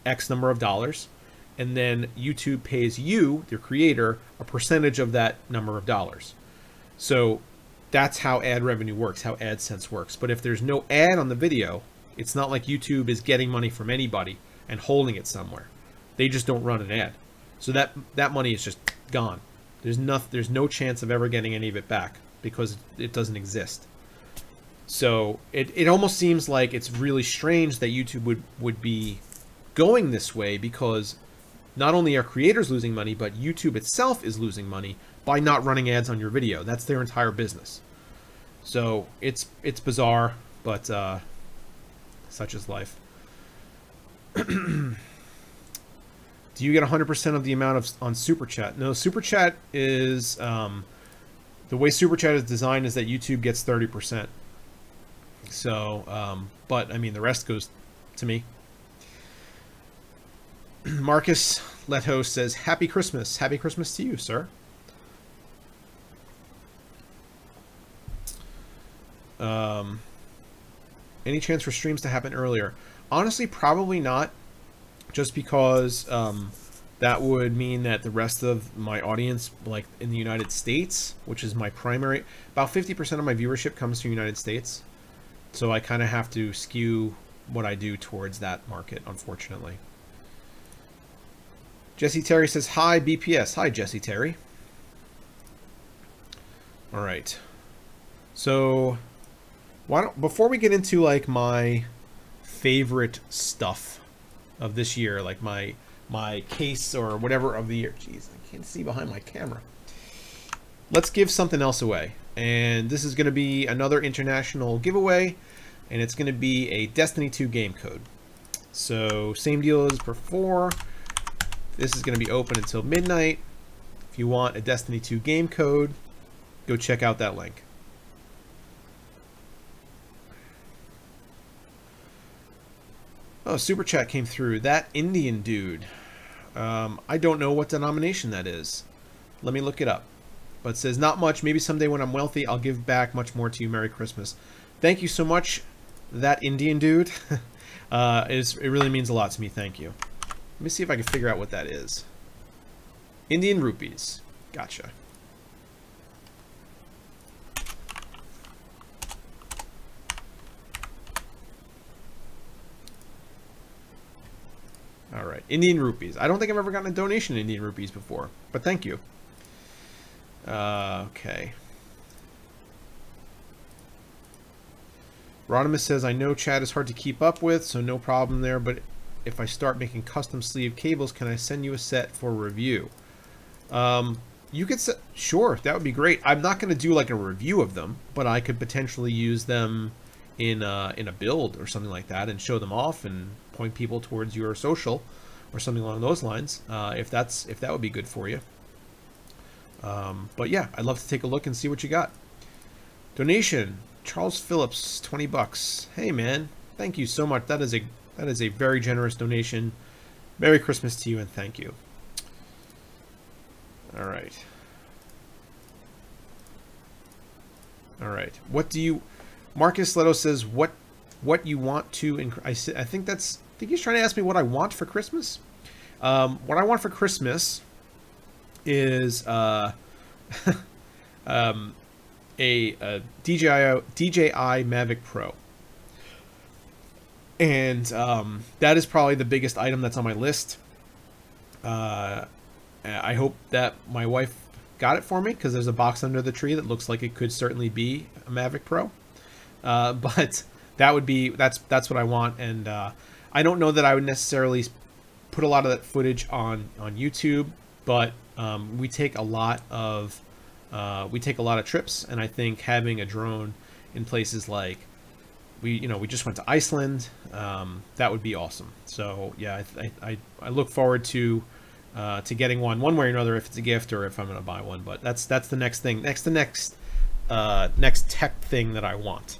X number of dollars, and then YouTube pays you, the creator, a percentage of that number of dollars. So that's how ad revenue works, how AdSense works. But if there's no ad on the video, it's not like YouTube is getting money from anybody and holding it somewhere. They just don't run an ad. So that money is just gone. There's no chance of ever getting any of it back because it doesn't exist. So it almost seems like it's really strange that YouTube would be going this way, because not only are creators losing money, but YouTube itself is losing money by not running ads on your video. That's their entire business. So it's bizarre, but such is life. Do you get 100% of the amount on Super Chat? No, Super Chat is the way Super Chat is designed is that YouTube gets 30%. So, but I mean, the rest goes to me. Marcus Leto says, Happy Christmas. Happy Christmas to you, sir. Any chance for streams to happen earlier? Honestly, probably not. Just because that would mean that the rest of my audience, like in the United States, which is my primary, about 50% of my viewership comes from the United States. So I kind of have to skew what I do towards that market, unfortunately. Jesse Terry says, hi, BPS. Hi, Jesse Terry. All right. So before we get into like my favorite stuff of this year, like my case or whatever of the year. Jeez, I can't see behind my camera. Let's give something else away. And this is going to be another international giveaway, and it's going to be a Destiny 2 game code. So same deal as before. This is going to be open until midnight. If you want a Destiny 2 game code, go check out that link. Oh, Super Chat came through. That Indian dude. I don't know what denomination that is. Let me look it up. But it says, not much. Maybe someday when I'm wealthy, I'll give back much more to you. Merry Christmas. Thank you so much, that Indian dude. It really means a lot to me. Thank you. Let me see if I can figure out what that is. Indian rupees. Gotcha. All right, Indian rupees. I don't think I've ever gotten a donation in Indian rupees before, but thank you. Okay. Rodimus says, I know chat is hard to keep up with, so no problem there, but if I start making custom sleeve cables, can I send you a set for review? You could set, sure, that would be great. I'm not going to do like a review of them, but I could potentially use them in a build or something like that and show them off and point people towards your social or something along those lines, if that would be good for you. But yeah, I'd love to take a look and see what you got. Donation, Charles Phillips, $20. Hey man, thank you so much. That is a very generous donation. Merry Christmas to you and thank you. All right. All right. What do you... Marcus Leto says, what you want to... I think he's trying to ask me what I want for Christmas. What I want for Christmas is a DJI Mavic Pro. And that is probably the biggest item that's on my list. I hope that my wife got it for me because there's a box under the tree that looks like it could certainly be a Mavic Pro. But that's what I want, and I don't know that I would necessarily put a lot of that footage on YouTube, but we take a lot of trips, and I think having a drone in places like we just went to Iceland, that would be awesome. So yeah, I look forward to getting one way or another, if it's a gift or if I'm going to buy one. But that's the next thing, next tech thing that I want.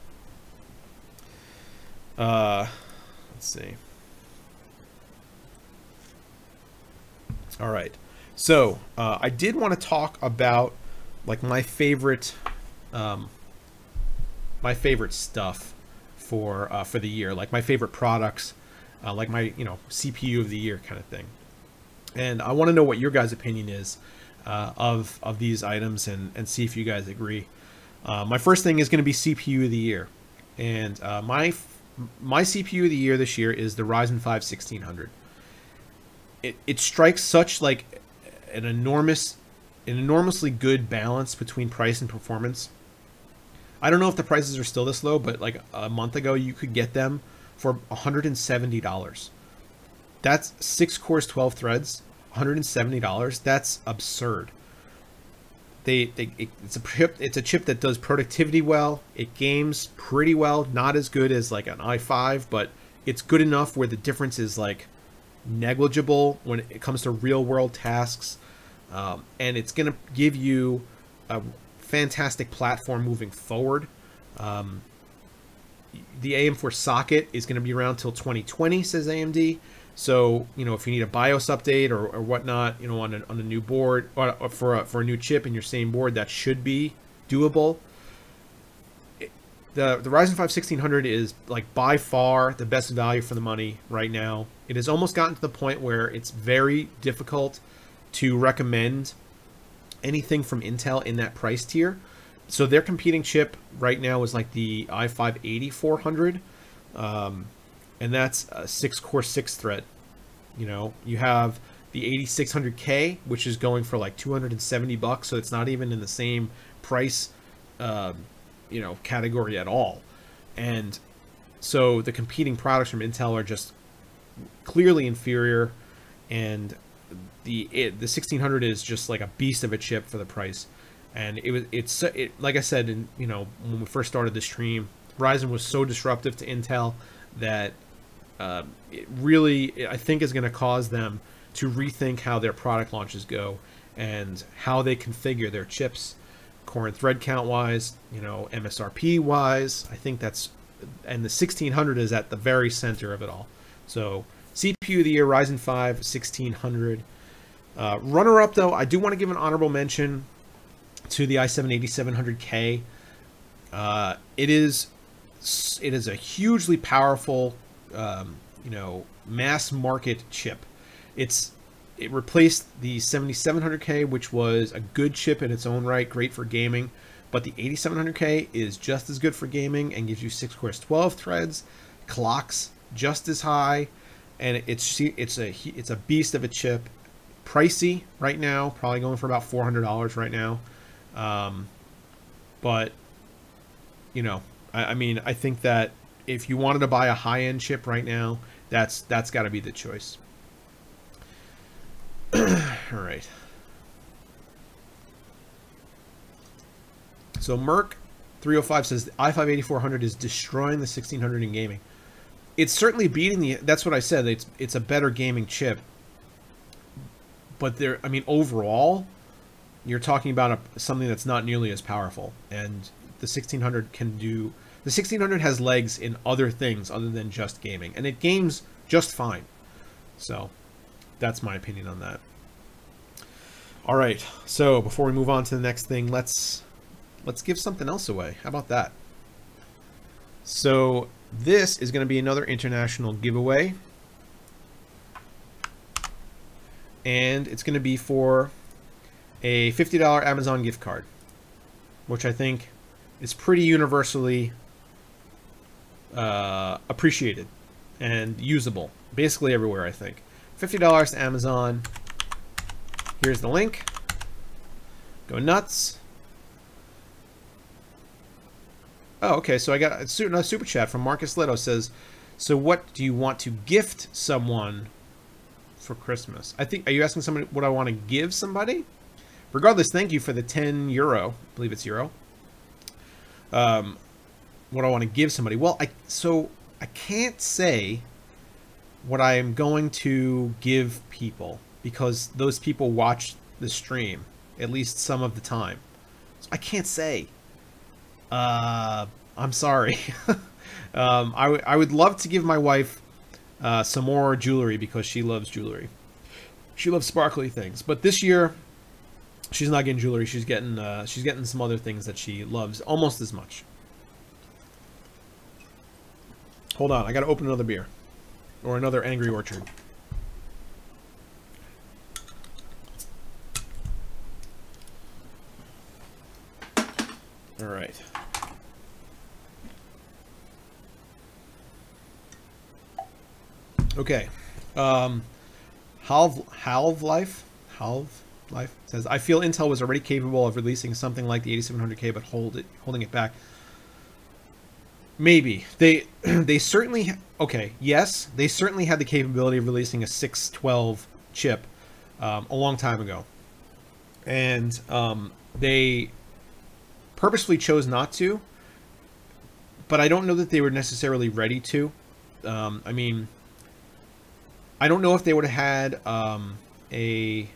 Let's see. All right, so I did want to talk about like my favorite stuff for the year, like my favorite products, like my CPU of the year kind of thing. And I want to know what your guys' opinion is of these items and see if you guys agree. My first thing is going to be CPU of the year, and my CPU of the year this year is the Ryzen 5 1600. It strikes such like an enormously good balance between price and performance. I don't know if the prices are still this low, but like a month ago you could get them for $170. That's 6 cores, 12 threads, $170. That's absurd. It's a chip that does productivity well. It games pretty well. Not as good as like an i5, but it's good enough where the difference is like negligible when it comes to real world tasks. And it's going to give you a fantastic platform moving forward. The AM4 socket is going to be around till 2020, says AMD. So, if you need a BIOS update or whatnot, on a new board or for a new chip in your same board, that should be doable. The Ryzen 5 1600 is like by far the best value for the money right now. It has almost gotten to the point where it's very difficult to recommend anything from Intel in that price tier. So their competing chip right now is like the i5 8400. And that's a 6 core 6 thread. You have the 8600K, which is going for like $270, so it's not even in the same price category at all. And so the competing products from Intel are just clearly inferior, and the 1600 is just like a beast of a chip for the price. And it's like I said, when we first started the stream, Ryzen was so disruptive to Intel that it really, I think, is going to cause them to rethink how their product launches go and how they configure their chips, core and thread count wise, MSRP wise. I think that's, and the 1600 is at the very center of it all. So CPU of the year, Ryzen 5 1600. Runner up though, I do want to give an honorable mention to the i7 8700K. It is a hugely powerful mass market chip. It replaced the 7700K, which was a good chip in its own right, great for gaming, but the 8700K is just as good for gaming and gives you 6 cores, 12 threads, clocks just as high, and it's a beast of a chip. Pricey right now, probably going for about $400 right now. But you know, I mean, I think that if you wanted to buy a high-end chip right now, that's got to be the choice. All right. So Merc 305 says the i5-8400 is destroying the 1600 in gaming. It's certainly beating the. That's what I said. It's a better gaming chip. But there, I mean, overall, you're talking about something that's not nearly as powerful, and the 1600 can do. The 1600 has legs in other things other than just gaming, and it games just fine. So, that's my opinion on that. All right. So before we move on to the next thing, let's give something else away. How about that? So this is going to be another international giveaway. And it's going to be for a $50 Amazon gift card, which I think is pretty universally appreciated and usable basically everywhere, I think. $50 to Amazon. Here's the link. Go nuts. Oh, okay, so I got another super chat from Marcus Leto. Says, so what do you want to gift someone for Christmas? I think, are you asking somebody what I want to give somebody? Regardless, thank you for the 10 euro. I believe it's euro. What I want to give somebody. Well, I can't say what I am going to give people because those people watch the stream at least some of the time. So I can't say. I'm sorry. I would love to give my wife some more jewelry because she loves jewelry. She loves sparkly things. But this year, she's not getting jewelry. She's getting some other things that she loves almost as much. Hold on, I gotta open another beer. Or another Angry Orchard. All right. Okay. Halve Life says, I feel Intel was already capable of releasing something like the 8700K, but holding it back. Maybe they certainly, okay, yes, they certainly had the capability of releasing a 612 chip a long time ago, and they purposefully chose not to. But I don't know that they were necessarily ready to. I mean, I don't know if they would have had a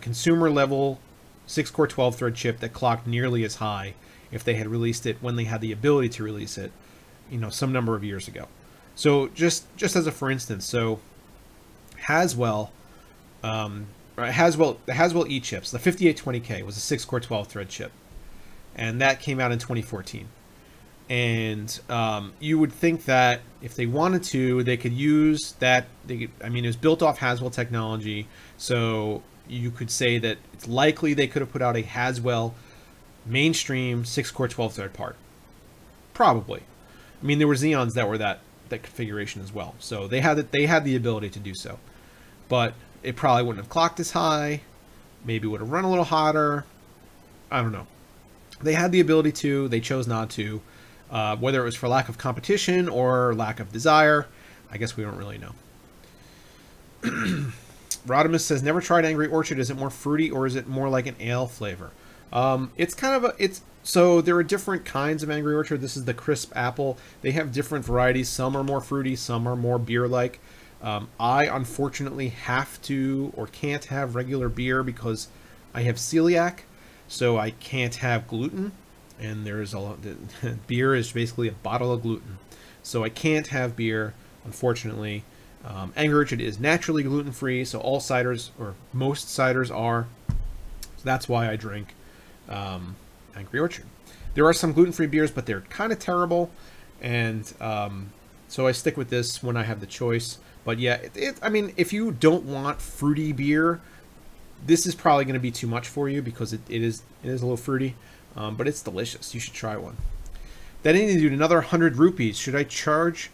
consumer level 6-core 12-thread chip that clocked nearly as high if they had released it when they had the ability to release it, you know, some number of years ago. So just as a for instance, so Haswell, the Haswell E chips, the 5820K was a 6-core 12-thread chip, and that came out in 2014. And you would think that if they wanted to, they could use that. I mean, it was built off Haswell technology, so you could say that it's likely they could have put out a Haswell mainstream 6-core 12-thread part. Probably. I mean, there were Xeons that were that configuration as well, so they had the ability to do so, but it probably wouldn't have clocked as high. Maybe would have run a little hotter. I don't know. They had the ability to. They chose not to. Whether it was for lack of competition or lack of desire, I guess we don't really know. Rodimus says, never tried Angry Orchard. Is it more fruity or is it more like an ale flavor? It's kind of so there are different kinds of Angry Orchard. This is the crisp apple. They have different varieties. Some are more fruity, some are more beer-like. I unfortunately have to or can't have regular beer because I have celiac, so I can't have gluten. And there's beer is basically a bottle of gluten, so I can't have beer, unfortunately. Angry Orchard is naturally gluten-free, so all ciders, or most ciders are. So that's why I drink Angry Orchard. There are some gluten-free beers, but they're kind of terrible, and so I stick with this when I have the choice. But yeah, I mean, if you don't want fruity beer, this is probably going to be too much for you because it is a little fruity. But it's delicious. You should try one. That Indian dude, another 100 rupees. Should I charge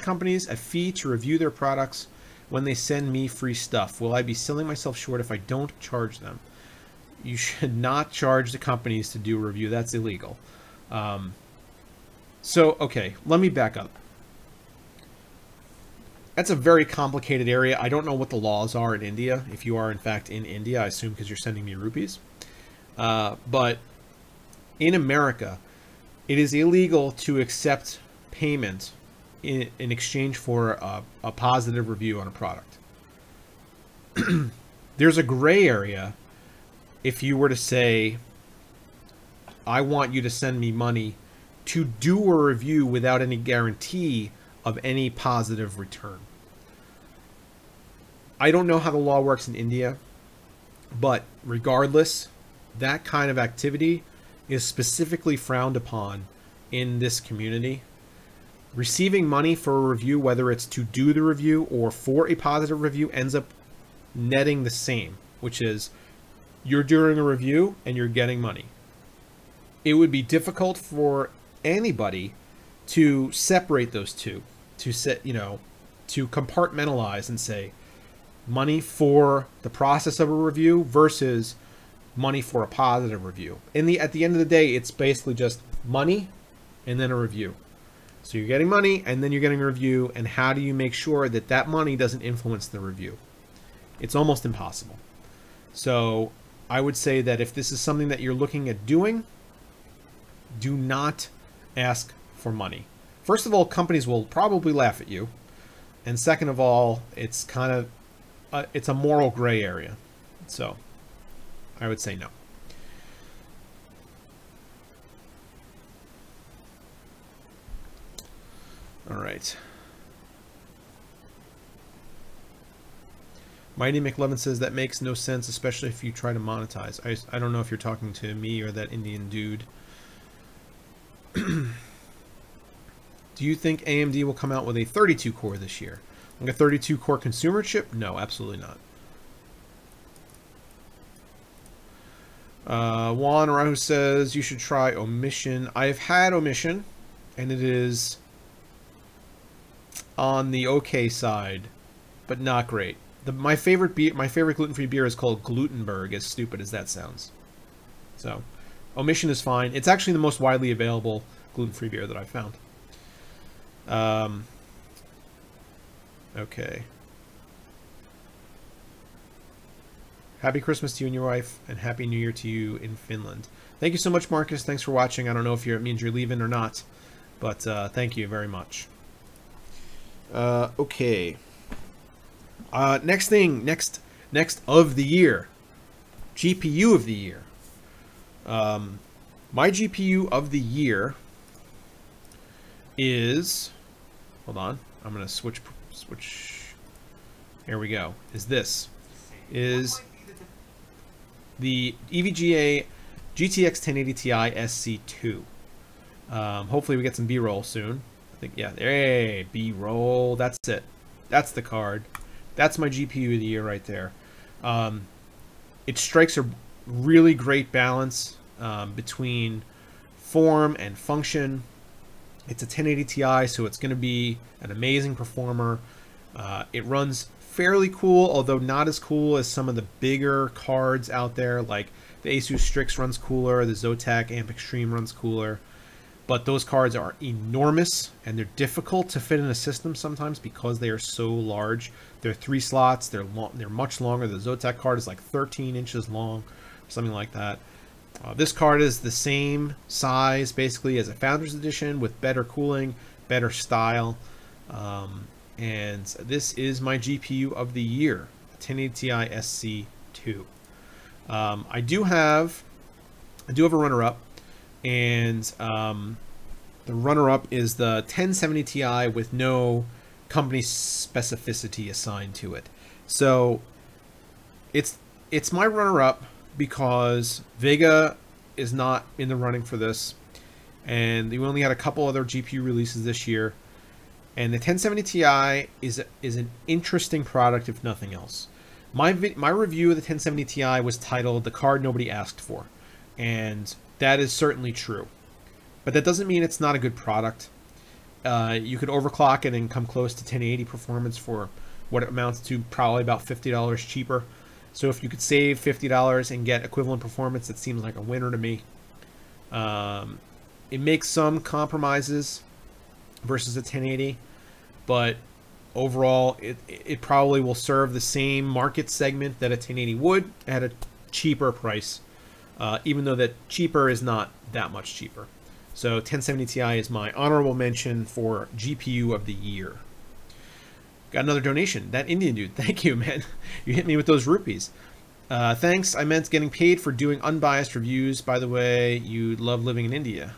companies a fee to review their products when they send me free stuff? Will I be selling myself short if I don't charge them? You should not charge the companies to do a review. That's illegal. So, okay, let me back up. That's a very complicated area. I don't know what the laws are in India. If you are, in fact, in India, I assume because you're sending me rupees. But in America, it is illegal to accept payment in exchange for a positive review on a product. There's a gray area if you were to say, I want you to send me money to do a review without any guarantee of any positive return. I don't know how the law works in India, but regardless, that kind of activity is specifically frowned upon in this community. Receiving money for a review, whether it's to do the review or for a positive review, ends up netting the same, which is you're doing a review and you're getting money. It would be difficult for anybody to separate those two, to set, to compartmentalize and say money for the process of a review versus money for a positive review. At the end of the day, it's basically just money and then a review. So you're getting money and then you're getting a review, and how do you make sure that that money doesn't influence the review? It's almost impossible. So I would say that if this is something that you're looking at doing, do not ask for money. First of all, companies will probably laugh at you. And second of all, it's kind of, it's a moral gray area. So I would say no. All right. Mighty McLovin says that makes no sense, especially if you try to monetize. I don't know if you're talking to me or that Indian dude. Do you think AMD will come out with a 32 core this year? Like a 32 core consumer chip? No, absolutely not. Juan Rahu says you should try Omission. I've had Omission, and it is on the okay side, but not great. My favorite gluten-free beer is called Glutenberg, as stupid as that sounds. So, Omission is fine. It's actually the most widely available gluten-free beer that I've found. Okay. Happy Christmas to you and your wife, and Happy New Year to you in Finland. Thank you so much, Marcus. Thanks for watching. I don't know if it means you're leaving or not, but thank you very much. Okay. Next of the year, GPU of the year. My GPU of the year is, hold on, I'm gonna switch. Here we go. Is the EVGA GTX 1080 Ti SC2. Hopefully we get some B-roll soon. I think, yeah, hey, B-roll, that's it. That's the card. That's my GPU of the year right there. It strikes a really great balance between form and function. It's a 1080 Ti, so it's going to be an amazing performer. It runs fairly cool, although not as cool as some of the bigger cards out there, like the Asus Strix runs cooler, the Zotac Amp Extreme runs cooler. But those cards are enormous, and they're difficult to fit in a system sometimes because they are so large. They're 3 slots. They're much longer. The Zotac card is like 13 inches long, something like that. This card is the same size, basically, as a Founders Edition with better cooling, better style. And this is my GPU of the year, 1080 Ti SC2. I do have a runner-up. And the runner-up is the 1070 Ti with no company specificity assigned to it. So it's my runner-up because Vega is not in the running for this, and we only had a couple other GPU releases this year. And the 1070 Ti is an interesting product, if nothing else. My review of the 1070 Ti was titled "The Card Nobody Asked For," and that is certainly true. but that doesn't mean it's not a good product. You could overclock it and come close to 1080 performance for what it amounts to probably about $50 cheaper. So if you could save $50 and get equivalent performance, it seems like a winner to me. It makes some compromises versus a 1080, but overall it probably will serve the same market segment that a 1080 would at a cheaper price, even though that cheaper is not that much cheaper. So 1070 Ti is my honorable mention for GPU of the year. Got another donation. That Indian dude, thank you, man. You hit me with those rupees. Thanks. I meant getting paid for doing unbiased reviews. By the way, you love living in India.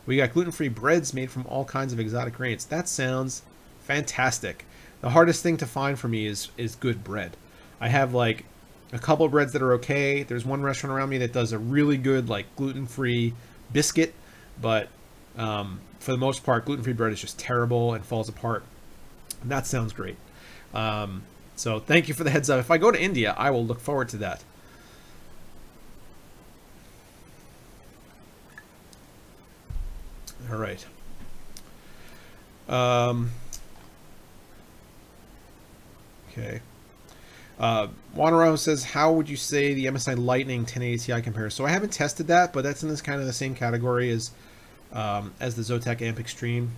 We got gluten-free breads made from all kinds of exotic grains. That sounds fantastic. The hardest thing to find for me is good bread. I have like a couple of breads that are okay. There's one restaurant around me that does a really good like gluten-free biscuit, but for the most part, gluten-free bread is just terrible and falls apart. That sounds great. So thank you for the heads up. If I go to India, I will look forward to that. All right. Okay. Wanaro says, how would you say the MSI Lightning 1080 Ti compares? So I haven't tested that, but that's in this kind of the same category as the Zotac Amp Extreme.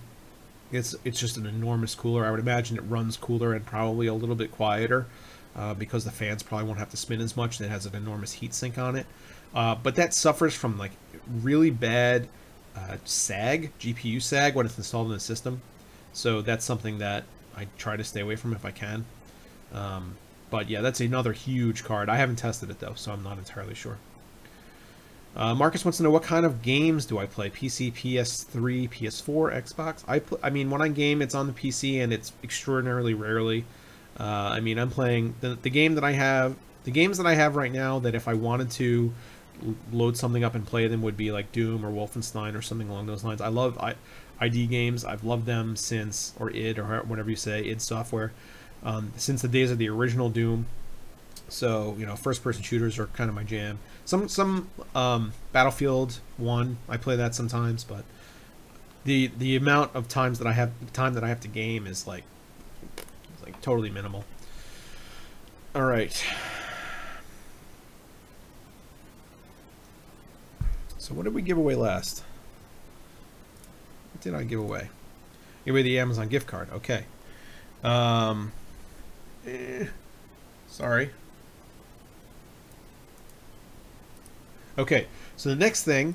It's just an enormous cooler. I would imagine it runs cooler and probably a little bit quieter because the fans probably won't have to spin as much. It has an enormous heat sink on it. But that suffers from like really bad sag, GPU sag, when it's installed in the system. So that's something that I try to stay away from if I can. But yeah, that's another huge card. I haven't tested it though, so I'm not entirely sure. Marcus wants to know, what kind of games do I play? PC, PS3, PS4, Xbox? I mean, when I game, it's on the PC, and it's extraordinarily rarely. I mean, I'm playing the game that I have. The games that I have right now, that if I wanted to load something up and play them, would be like Doom or Wolfenstein or something along those lines. I love ID games. I've loved them since, or id, or whatever you say, id Software, since the days of the original Doom. So, you know, first-person shooters are kind of my jam. Some Battlefield 1, I play that sometimes, but the amount of time that I have to game is like totally minimal. All right. So what did we give away last? What did I give away? Give away the Amazon gift card. Okay. Sorry. Okay, so the next thing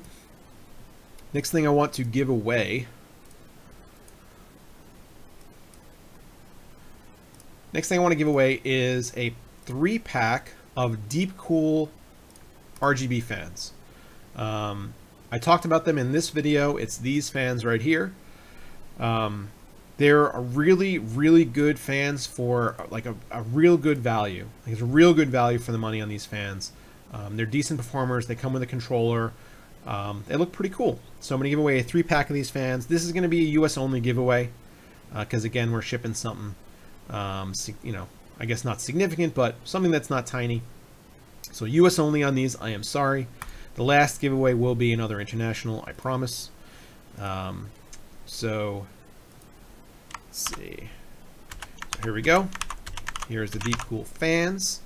I want to give away. Next thing I want to give away is a 3-pack of Deepcool RGB fans. I talked about them in this video. It's these fans right here. They're a really, really good fans for like a real good value. Like, it's a real good value for the money on these fans. They're decent performers. They come with a controller. They look pretty cool. So I'm going to give away a 3-pack of these fans. This is going to be a US only giveaway because, again, we're shipping something, you know, I guess not significant, but something that's not tiny. So US only on these. I am sorry. The last giveaway will be another international, I promise. So let's see. So here we go. Here's the Deepcool fans.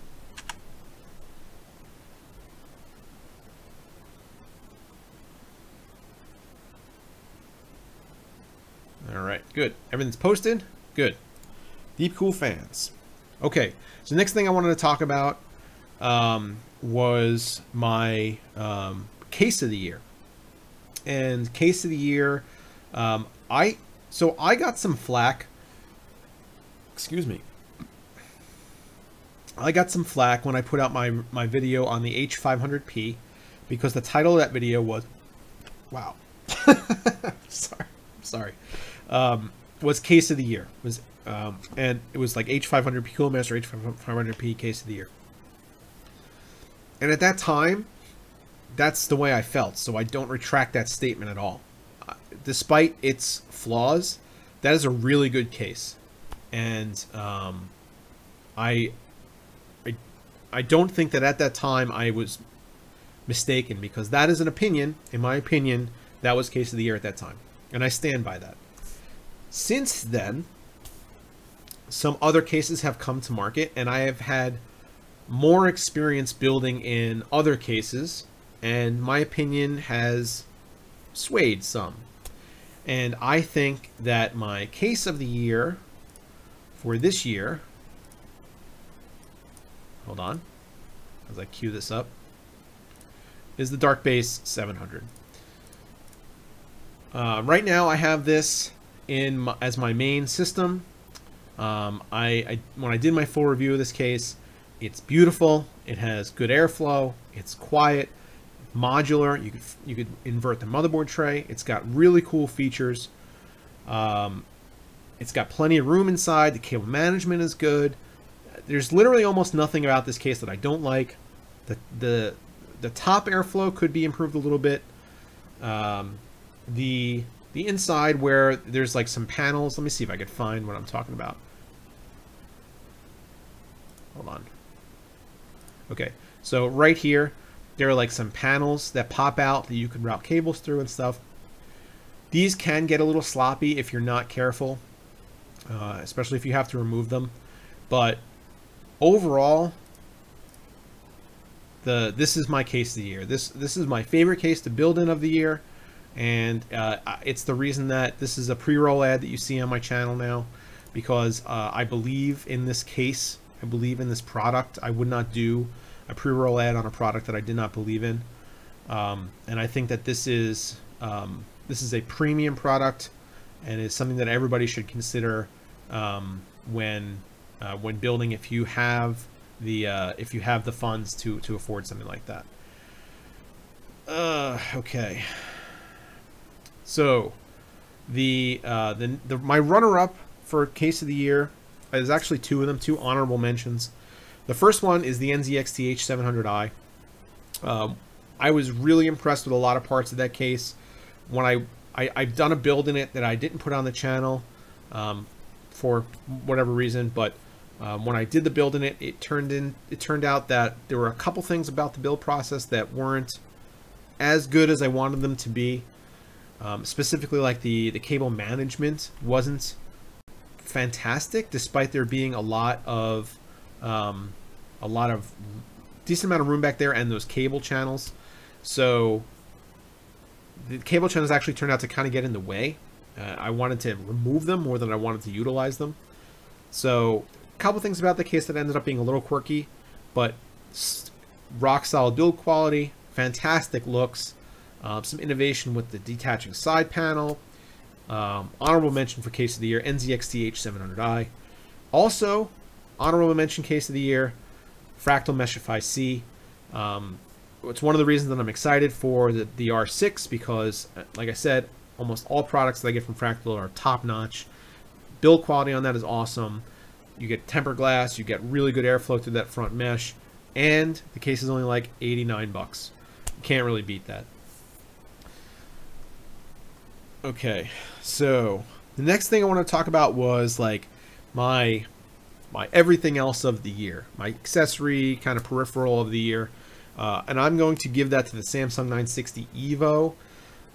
All right, good. Everything's posted. Good. Deepcool fans. Okay, so the next thing I wanted to talk about was my case of the year. And case of the year, I got some flack. Excuse me. I got some flack when I put out my video on the H500P because the title of that video was, wow. Sorry. Was case of the year. And it was like H500P Coolmaster, H500P case of the year. And at that time, that's the way I felt. So I don't retract that statement at all. Despite its flaws, that is a really good case. And I don't think that at that time I was mistaken, because that is an opinion. In my opinion, That was case of the year at that time, and I stand by that. Since then, some other cases have come to market, and I have had more experience building in other cases, and my opinion has swayed some. And I think that my case of the year for this year, hold on as I cue this up, is the Dark Base 700. Right now I have this in as my main system. When I did my full review of this case, it's beautiful, it has good airflow, it's quiet, modular, you could invert the motherboard tray, it's got really cool features, it's got plenty of room inside, the cable management is good. There's literally almost nothing about this case that I don't like. The top airflow could be improved a little bit. The inside where there's like some panels, let me see if I could find what I'm talking about. Hold on. Okay, so right here there are like some panels that pop out that you can route cables through and stuff. These can get a little sloppy if you're not careful, especially if you have to remove them. But overall, this is my case of the year. This is my favorite case to build in of the year, and it's the reason that this is a pre-roll ad that you see on my channel now, because I believe in this case. I believe in this product. I would not do a pre-roll ad on a product that I did not believe in, and I think that this is a premium product, and is something that everybody should consider when building, if you have the funds to afford something like that. Okay. So my runner-up for case of the year, there's actually two of them, two honorable mentions. The first one is the NZXT H700i. I was really impressed with a lot of parts of that case. When I've done a build in it that I didn't put on the channel for whatever reason, but when I did the build in it, it turned out that there were a couple things about the build process that weren't as good as I wanted them to be. Specifically, like the cable management wasn't fantastic, despite there being a lot of decent amount of room back there and those cable channels. So the cable channels actually turned out to kind of get in the way. I wanted to remove them more than I wanted to utilize them. So a couple things about the case that ended up being a little quirky, but rock solid build quality, fantastic looks, some innovation with the detaching side panel. Honorable mention for case of the year, NZXT H700i. Also, honorable mention case of the year, Fractal Meshify C. It's one of the reasons that I'm excited for the R6, because, like I said, almost all products that I get from Fractal are top-notch. Build quality on that is awesome. You get tempered glass, you get really good airflow through that front mesh, and the case is only like 89 bucks. You can't really beat that. Okay, so the next thing I want to talk about was like my everything else of the year, my accessory kind of peripheral of the year, and I'm going to give that to the Samsung 960 EVO,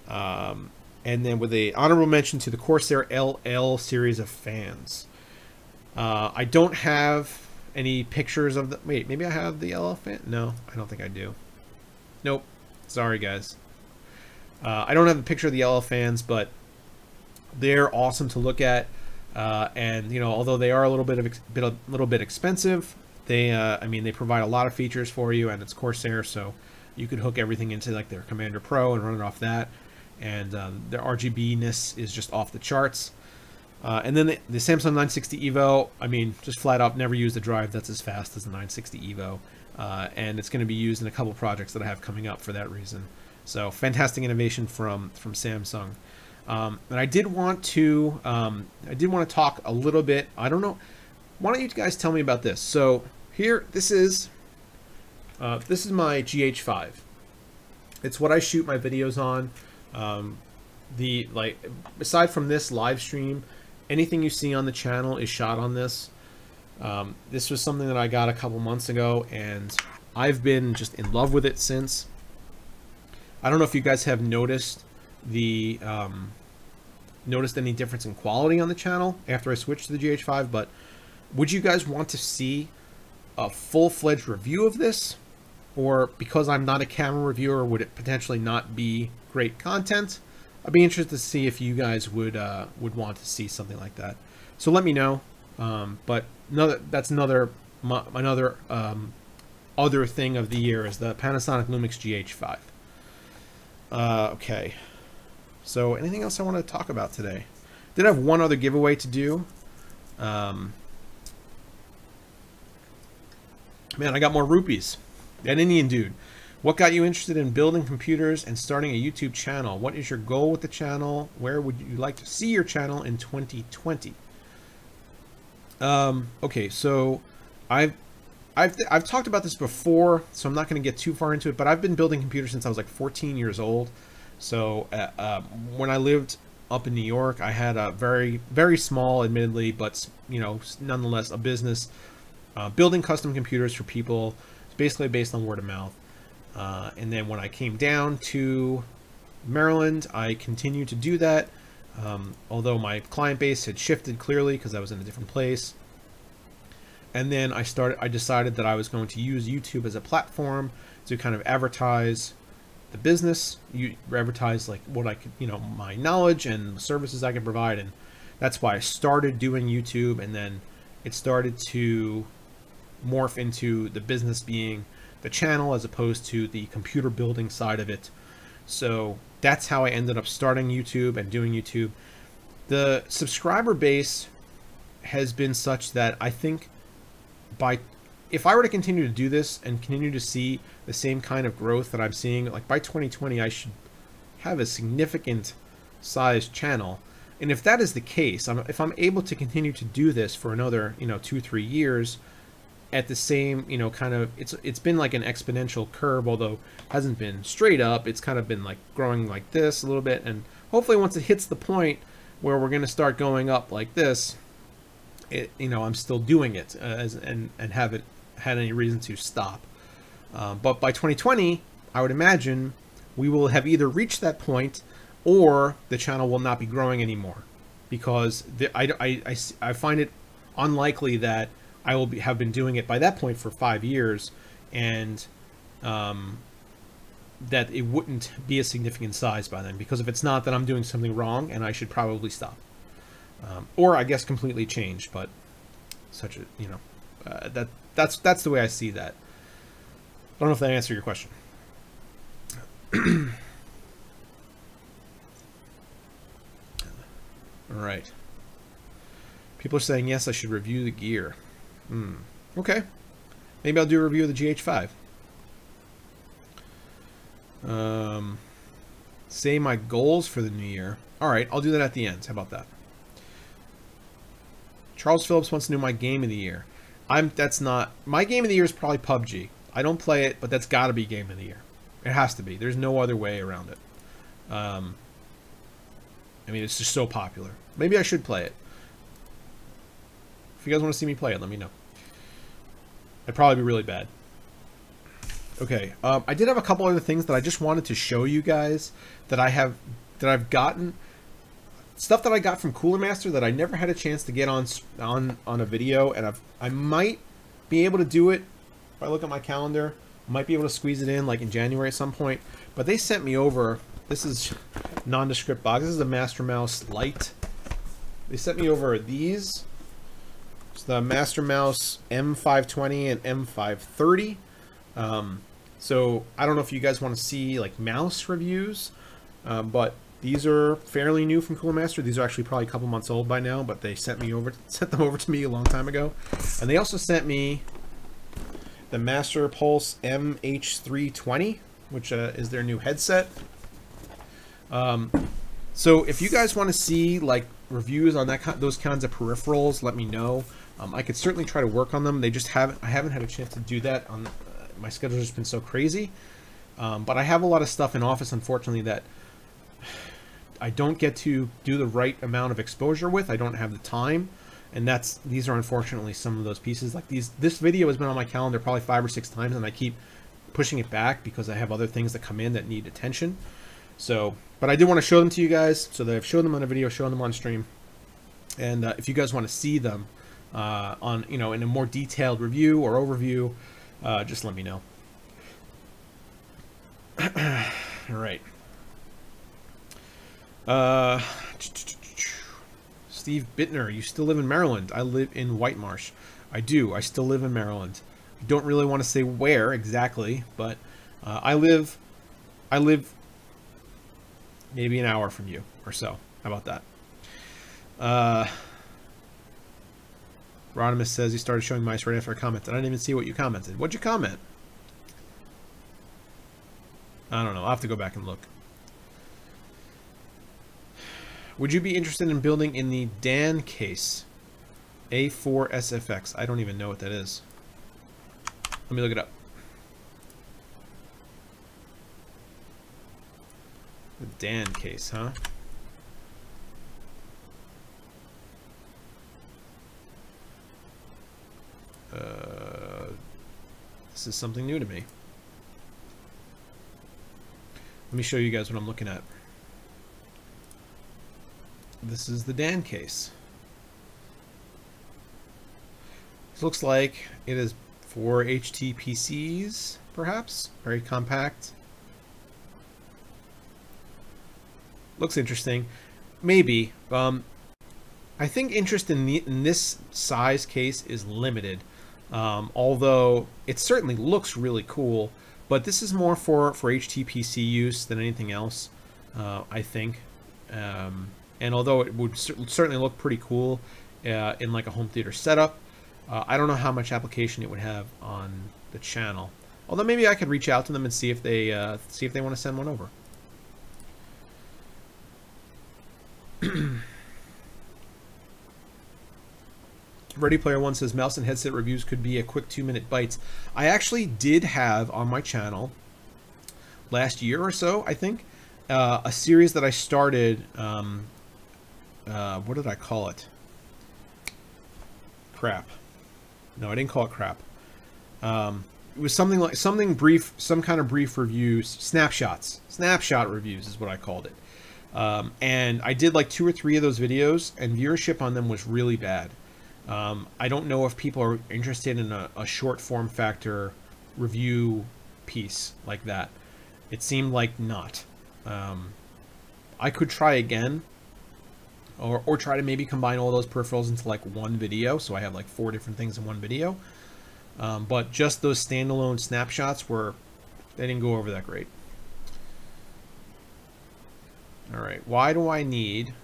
and then with a honorable mention to the Corsair LL series of fans. I don't have any pictures of the, wait, maybe I have the LL fan? No, I don't think I do. Nope, sorry guys. I don't have a picture of the LL fans, but they're awesome to look at, and you know, although they are a little bit expensive, they I mean, they provide a lot of features for you, and it's Corsair, so you could hook everything into like their Commander Pro and run it off that, and their RGB-ness is just off the charts. And then the Samsung 960 EVO, I mean, just flat out never used a drive that's as fast as the 960 EVO, and it's going to be used in a couple projects that I have coming up for that reason. So fantastic innovation from Samsung. And I did want to talk a little bit. I don't know. Why don't you guys tell me about this? So here, this is my GH5. It's what I shoot my videos on. Aside from this live stream, anything you see on the channel is shot on this. This was something that I got a couple months ago, and I've been just in love with it since. I don't know if you guys have noticed the noticed any difference in quality on the channel after I switched to the GH5, but would you guys want to see a full-fledged review of this? Or because I'm not a camera reviewer, would it potentially not be great content? I'd be interested to see if you guys would want to see something like that. So let me know. But that's another other thing of the year is the Panasonic Lumix GH5. Okay. So anything else I want to talk about today? Did have one other giveaway to do. Man, I got more rupees. That Indian dude. What got you interested in building computers and starting a YouTube channel? What is your goal with the channel? Where would you like to see your channel in 2020? Okay, so I've talked about this before, so I'm not going to get too far into it, but I've been building computers since I was like 14 years old. So when I lived up in New York, I had a very, very small, admittedly, but you know, nonetheless, a business building custom computers for people. It's basically based on word of mouth. And then when I came down to Maryland, I continued to do that. Although my client base had shifted clearly because I was in a different place. And then I decided that I was going to use YouTube as a platform to kind of advertise the business, advertise like what I could, you know, my knowledge and services I could provide. And that's why I started doing YouTube. And then it started to morph into the business being the channel as opposed to the computer building side of it. So that's how I ended up starting YouTube and doing YouTube. The subscriber base has been such that I think if I were to continue to do this and continue to see the same kind of growth that I'm seeing, like by 2020, I should have a significant sized channel. And if that is the case, if I'm able to continue to do this for another, you know, 2-3 years at the same, you know, kind of, it's been like an exponential curve, although it hasn't been straight up. It's kind of been like growing like this a little bit. And hopefully once it hits the point where we're going to start going up like this, you know, I'm still doing it and haven't had any reason to stop. But by 2020, I would imagine we will have either reached that point or the channel will not be growing anymore, because I find it unlikely that I will have been doing it by that point for 5 years, and that it wouldn't be a significant size by then, because if it's not, then I'm doing something wrong and I should probably stop. Or I guess completely change, but such a, you know, that's the way I see that. I don't know if that answered your question. All right. People are saying, yes, I should review the gear. Okay. Maybe I'll do a review of the GH5. Say my goals for the new year. All right, I'll do that at the end. How about that? Charles Phillips wants to know my game of the year. That's not my game of the year. Is probably PUBG. I don't play it, but that's got to be game of the year. It has to be. There's no other way around it. I mean, it's just so popular. Maybe I should play it. If you guys want to see me play it, let me know. It'd probably be really bad. Okay, I did have a couple other things that I just wanted to show you guys that I've gotten. Stuff that I got from Cooler Master that I never had a chance to get on a video, and I might be able to do it if I look at my calendar. I might be able to squeeze it in like in January at some point. But they sent me over. This is nondescript box. This is a Master Mouse Lite. They sent me over these. It's the Master Mouse M520 and M530. So I don't know if you guys want to see like mouse reviews, but these are fairly new from Cooler Master. These are actually probably a couple months old by now, but they sent them over to me a long time ago. And they also sent me the Master Pulse MH320, which is their new headset. So if you guys want to see like reviews on those kinds of peripherals, let me know. I could certainly try to work on them. I haven't had a chance to do that. My schedule's just been so crazy. But I have a lot of stuff in office, unfortunately, that I don't get to do the right amount of exposure with. I don't have the time, and these are unfortunately some of those pieces. Like this video has been on my calendar probably 5 or 6 times, and I keep pushing it back because I have other things that come in that need attention. So, but I did want to show them to you guys, so that I've shown them on a video, shown them on stream. And if you guys want to see them on, you know, in a more detailed review or overview, just let me know. All right. Steve Bittner, you still live in Maryland? I live in White Marsh. I do. I still live in Maryland. I don't really want to say where exactly, but I live maybe an hour from you or so. How about that? Rodimus says he started showing mice right after I commented. I didn't even see what you commented. What'd you comment? I don't know. I'll have to go back and look. Would you be interested in building in the Dan case? A4 SFX. I don't even know what that is. Let me look it up. The Dan case, huh? This is something new to me. Let me show you guys what I'm looking at. This is the Dan case. This looks like it is for HTPCs, perhaps. Very compact. Looks interesting. Maybe. I think interest in this size case is limited. Although it certainly looks really cool. But this is more for HTPC use than anything else, I think. And although it would certainly look pretty cool in like a home theater setup, I don't know how much application it would have on the channel. Although maybe I could reach out to them and see if they want to send one over. Ready Player One says mouse and headset reviews could be a quick 2-minute bites. I actually did have on my channel last year or so, I think, a series that I started. What did I call it? Crap. No, I didn't call it crap. It was something like brief, some kind of brief reviews, snapshot reviews is what I called it. And I did like 2 or 3 of those videos, and viewership on them was really bad. I don't know if people are interested in a short form factor review piece like that. It seemed like not. I could try again, or try to maybe combine all those peripherals into like one video, so I have like 4 different things in one video. But just those standalone snapshots they didn't go over that great. All right, why do I need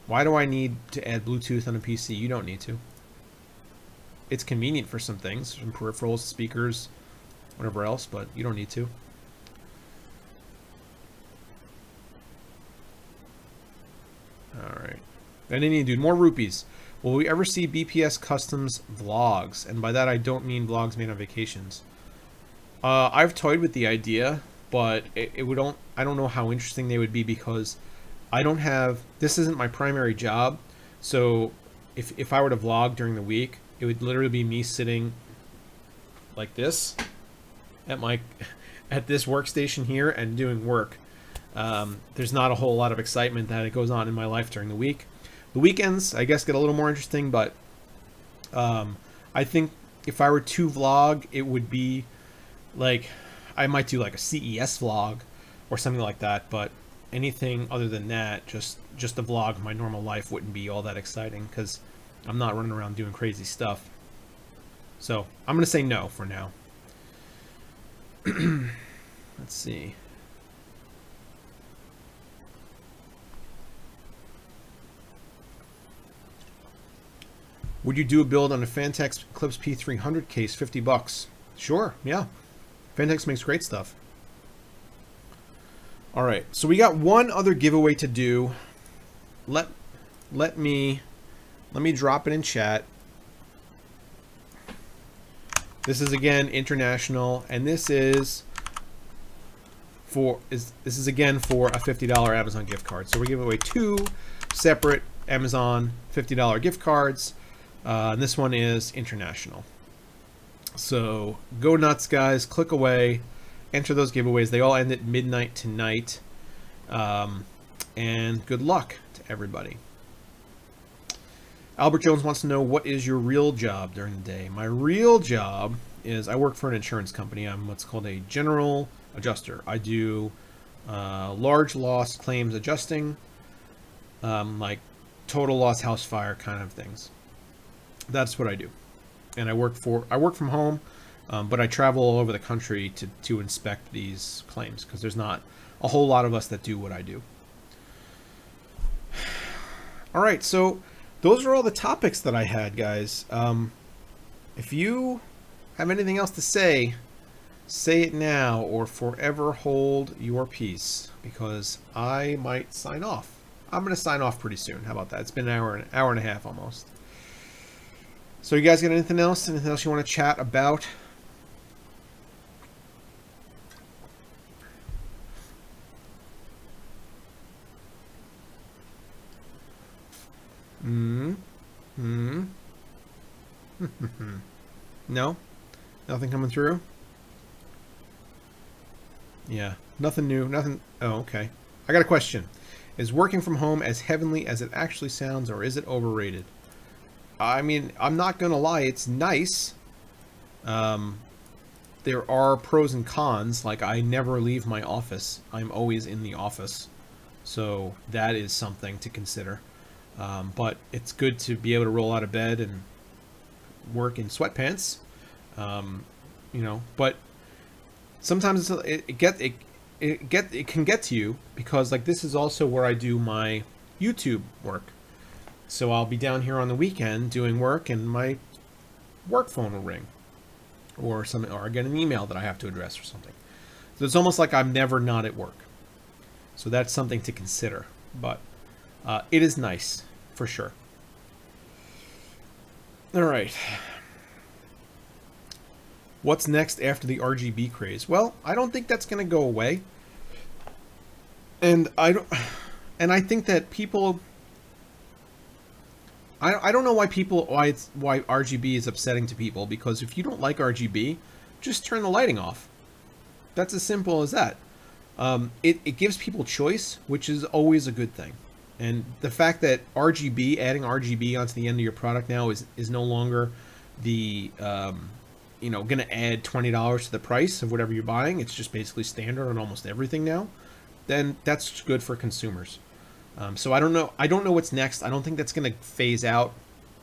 to add Bluetooth on a PC? You don't need to. It's convenient for some things, some peripherals, speakers, whatever else, but you don't need to. All right. I didn't need to do more rupees. Will we ever see BPS Customs vlogs? And by that, I don't mean vlogs made on vacations. I've toyed with the idea, but I don't know how interesting they would be, because I don't have, this isn't my primary job. So if I were to vlog during the week, it would literally be me sitting like this at this workstation here and doing work. There's not a whole lot of excitement that goes on in my life during the week. The weekends, I guess, get a little more interesting, but I think if I were to vlog, it would be like, I might do like a CES vlog or something like that, but anything other than that, just a vlog of my normal life wouldn't be all that exciting, because I'm not running around doing crazy stuff. So I'm gonna say no for now. Let's see. Would you do a build on a Fantex Eclipse P300 case, $50? Sure, yeah. Fantex makes great stuff. All right, so we got one other giveaway to do. Let me drop it in chat. This is again international, and this is again for a $50 Amazon gift card. So we're giving away 2 separate Amazon $50 gift cards. And this one is international. So go nuts, guys. Click away. Enter those giveaways. They all end at midnight tonight. And good luck to everybody. Albert Jones wants to know, what is your real job during the day? My real job is I work for an insurance company. I'm what's called a general adjuster. I do large loss claims adjusting, like total loss, house fire kind of things. That's what I do. And I work from home, but I travel all over the country to inspect these claims, because there's not a whole lot of us that do what I do. All right, so those are all the topics that I had, guys. If you have anything else to say it now, or forever hold your peace, because I might sign off. I'm going to sign off pretty soon. How about that? It's been an hour and a half almost. So you guys got anything else? Anything else you want to chat about? No? Nothing coming through? Yeah. Nothing new. Nothing. Oh, okay. I got a question. Is working from home as heavenly as it actually sounds, or is it overrated? I mean, I'm not going to lie. It's nice. There are pros and cons. Like, I never leave my office. I'm always in the office. So that is something to consider. But it's good to be able to roll out of bed and work in sweatpants. You know, but sometimes it can get to you, because like this is also where I do my YouTube work. So I'll be down here on the weekend doing work, and my work phone will ring, or something, or I get an email that I have to address or something. So it's almost like I'm never not at work. So that's something to consider, but it is nice for sure. All right. What's next after the RGB craze? Well, I don't think that's going to go away. And I think that people, I don't know why RGB is upsetting to people, because if you don't like RGB, just turn the lighting off. That's as simple as that. It gives people choice, which is always a good thing. And the fact that adding RGB onto the end of your product now is no longer the, you know, going to add $20 to the price of whatever you're buying. It's just basically standard on almost everything now. Then that's good for consumers. So I don't know what's next. I don't think that's going to phase out.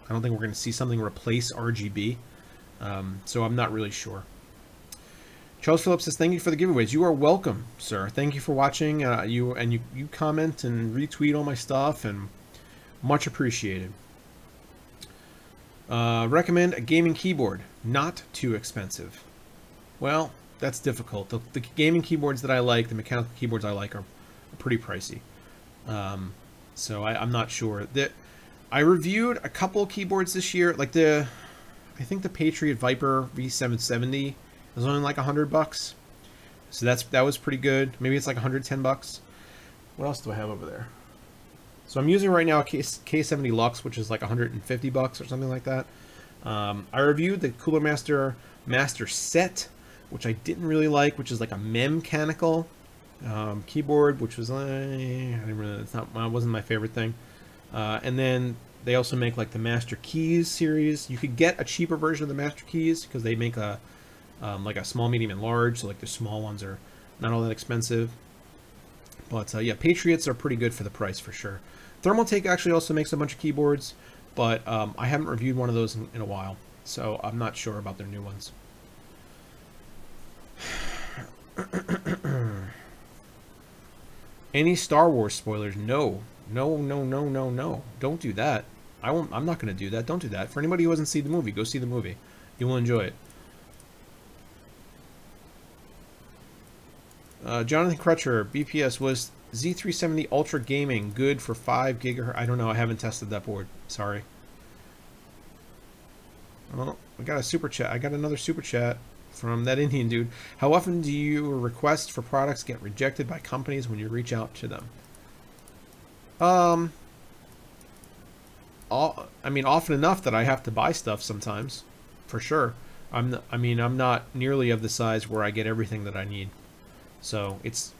I don't think we're going to see something replace RGB. So I'm not really sure. Charles Phillips says, thank you for the giveaways. You are welcome, sir. Thank you for watching. You comment and retweet all my stuff, and much appreciated. Recommend a gaming keyboard, not too expensive. Well, that's difficult. The gaming keyboards that I like, the mechanical keyboards I like, are pretty pricey. So I'm not sure. I reviewed a couple keyboards this year, like I think the Patriot Viper V770 was only like $100. So that was pretty good. Maybe it's like $110. What else do I have over there? So I'm using right now a K70 Lux, which is like $150 or something like that. I reviewed the Cooler Master Set, which I didn't really like, which is like a mechanical keyboard, which was it wasn't my favorite thing. And then they also make like the Master Keys series. You could get a cheaper version of the Master Keys, because they make like a small, medium, and large. So like the small ones are not all that expensive. But yeah, Patriots are pretty good for the price for sure. Thermaltake actually also makes a bunch of keyboards, but I haven't reviewed one of those in a while, so I'm not sure about their new ones. Any Star Wars spoilers? No. Don't do that. I'm not going to do that. Don't do that. For anybody who hasn't seen the movie, go see the movie. You will enjoy it. Jonathan Crutcher, BPS, was Z370 Ultra Gaming good for 5 gigahertz? I don't know. I haven't tested that board. Sorry. Oh, we got a super chat. I got another super chat from that Indian dude. How often do your requests for products get rejected by companies when you reach out to them? I mean, often enough that I have to buy stuff sometimes, for sure. I'm not nearly of the size where I get everything that I need. So it's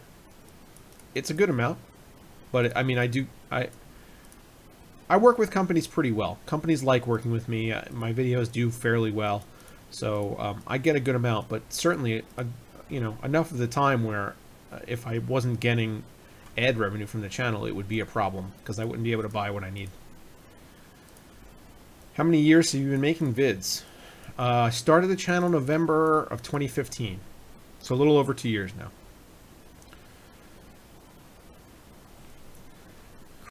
it's a good amount, but I mean, I work with companies pretty well. Companies like working with me. My videos do fairly well, so I get a good amount. But certainly, you know, enough of the time where if I wasn't getting ad revenue from the channel, it would be a problem because I wouldn't be able to buy what I need. How many years have you been making vids? I started the channel November of 2015, so a little over 2 years now.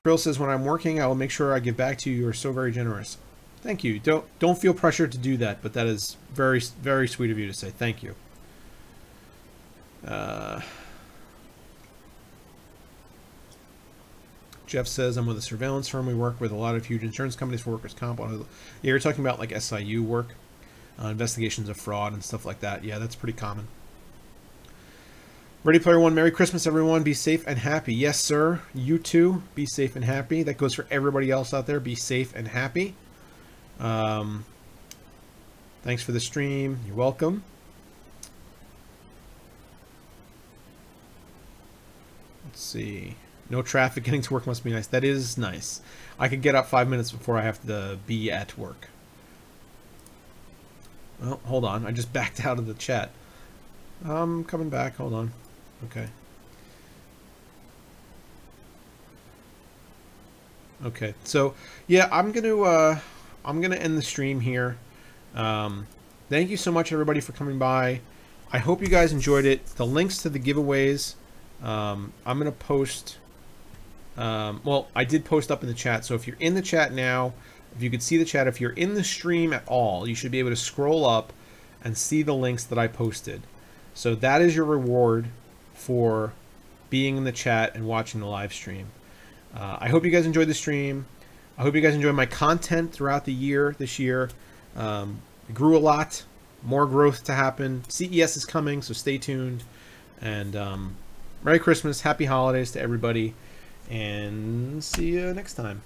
Krill says, when I'm working, I will make sure I give back to you. You are so very generous. Thank you. Don't feel pressured to do that, but that is very, very sweet of you to say. Thank you. Jeff says, I'm with a surveillance firm. We work with a lot of huge insurance companies for workers' comp. Yeah, you're talking about like SIU work, investigations of fraud and stuff like that. Yeah, that's pretty common. Ready Player One, Merry Christmas, everyone. Be safe and happy. Yes, sir. You too. Be safe and happy. That goes for everybody else out there. Be safe and happy. Thanks for the stream. You're welcome. Let's see. No traffic, getting to work must be nice. That is nice. I could get up 5 minutes before I have to be at work. Well, hold on. I just backed out of the chat. I'm coming back. Hold on. Okay. Okay. So, yeah, I'm gonna end the stream here. Thank you so much, everybody, for coming by. I hope you guys enjoyed it. The links to the giveaways, I'm gonna post. Well, I did post up in the chat, so if you're in the chat now, if you could see the chat, if you're in the stream at all, you should be able to scroll up and see the links that I posted. So that is your reward for being in the chat and watching the live stream. I hope you guys enjoyed the stream. I hope you guys enjoy my content throughout the year, this year. It grew a lot, more growth to happen. CES is coming, so stay tuned. And Merry Christmas, Happy Holidays to everybody. And see you next time.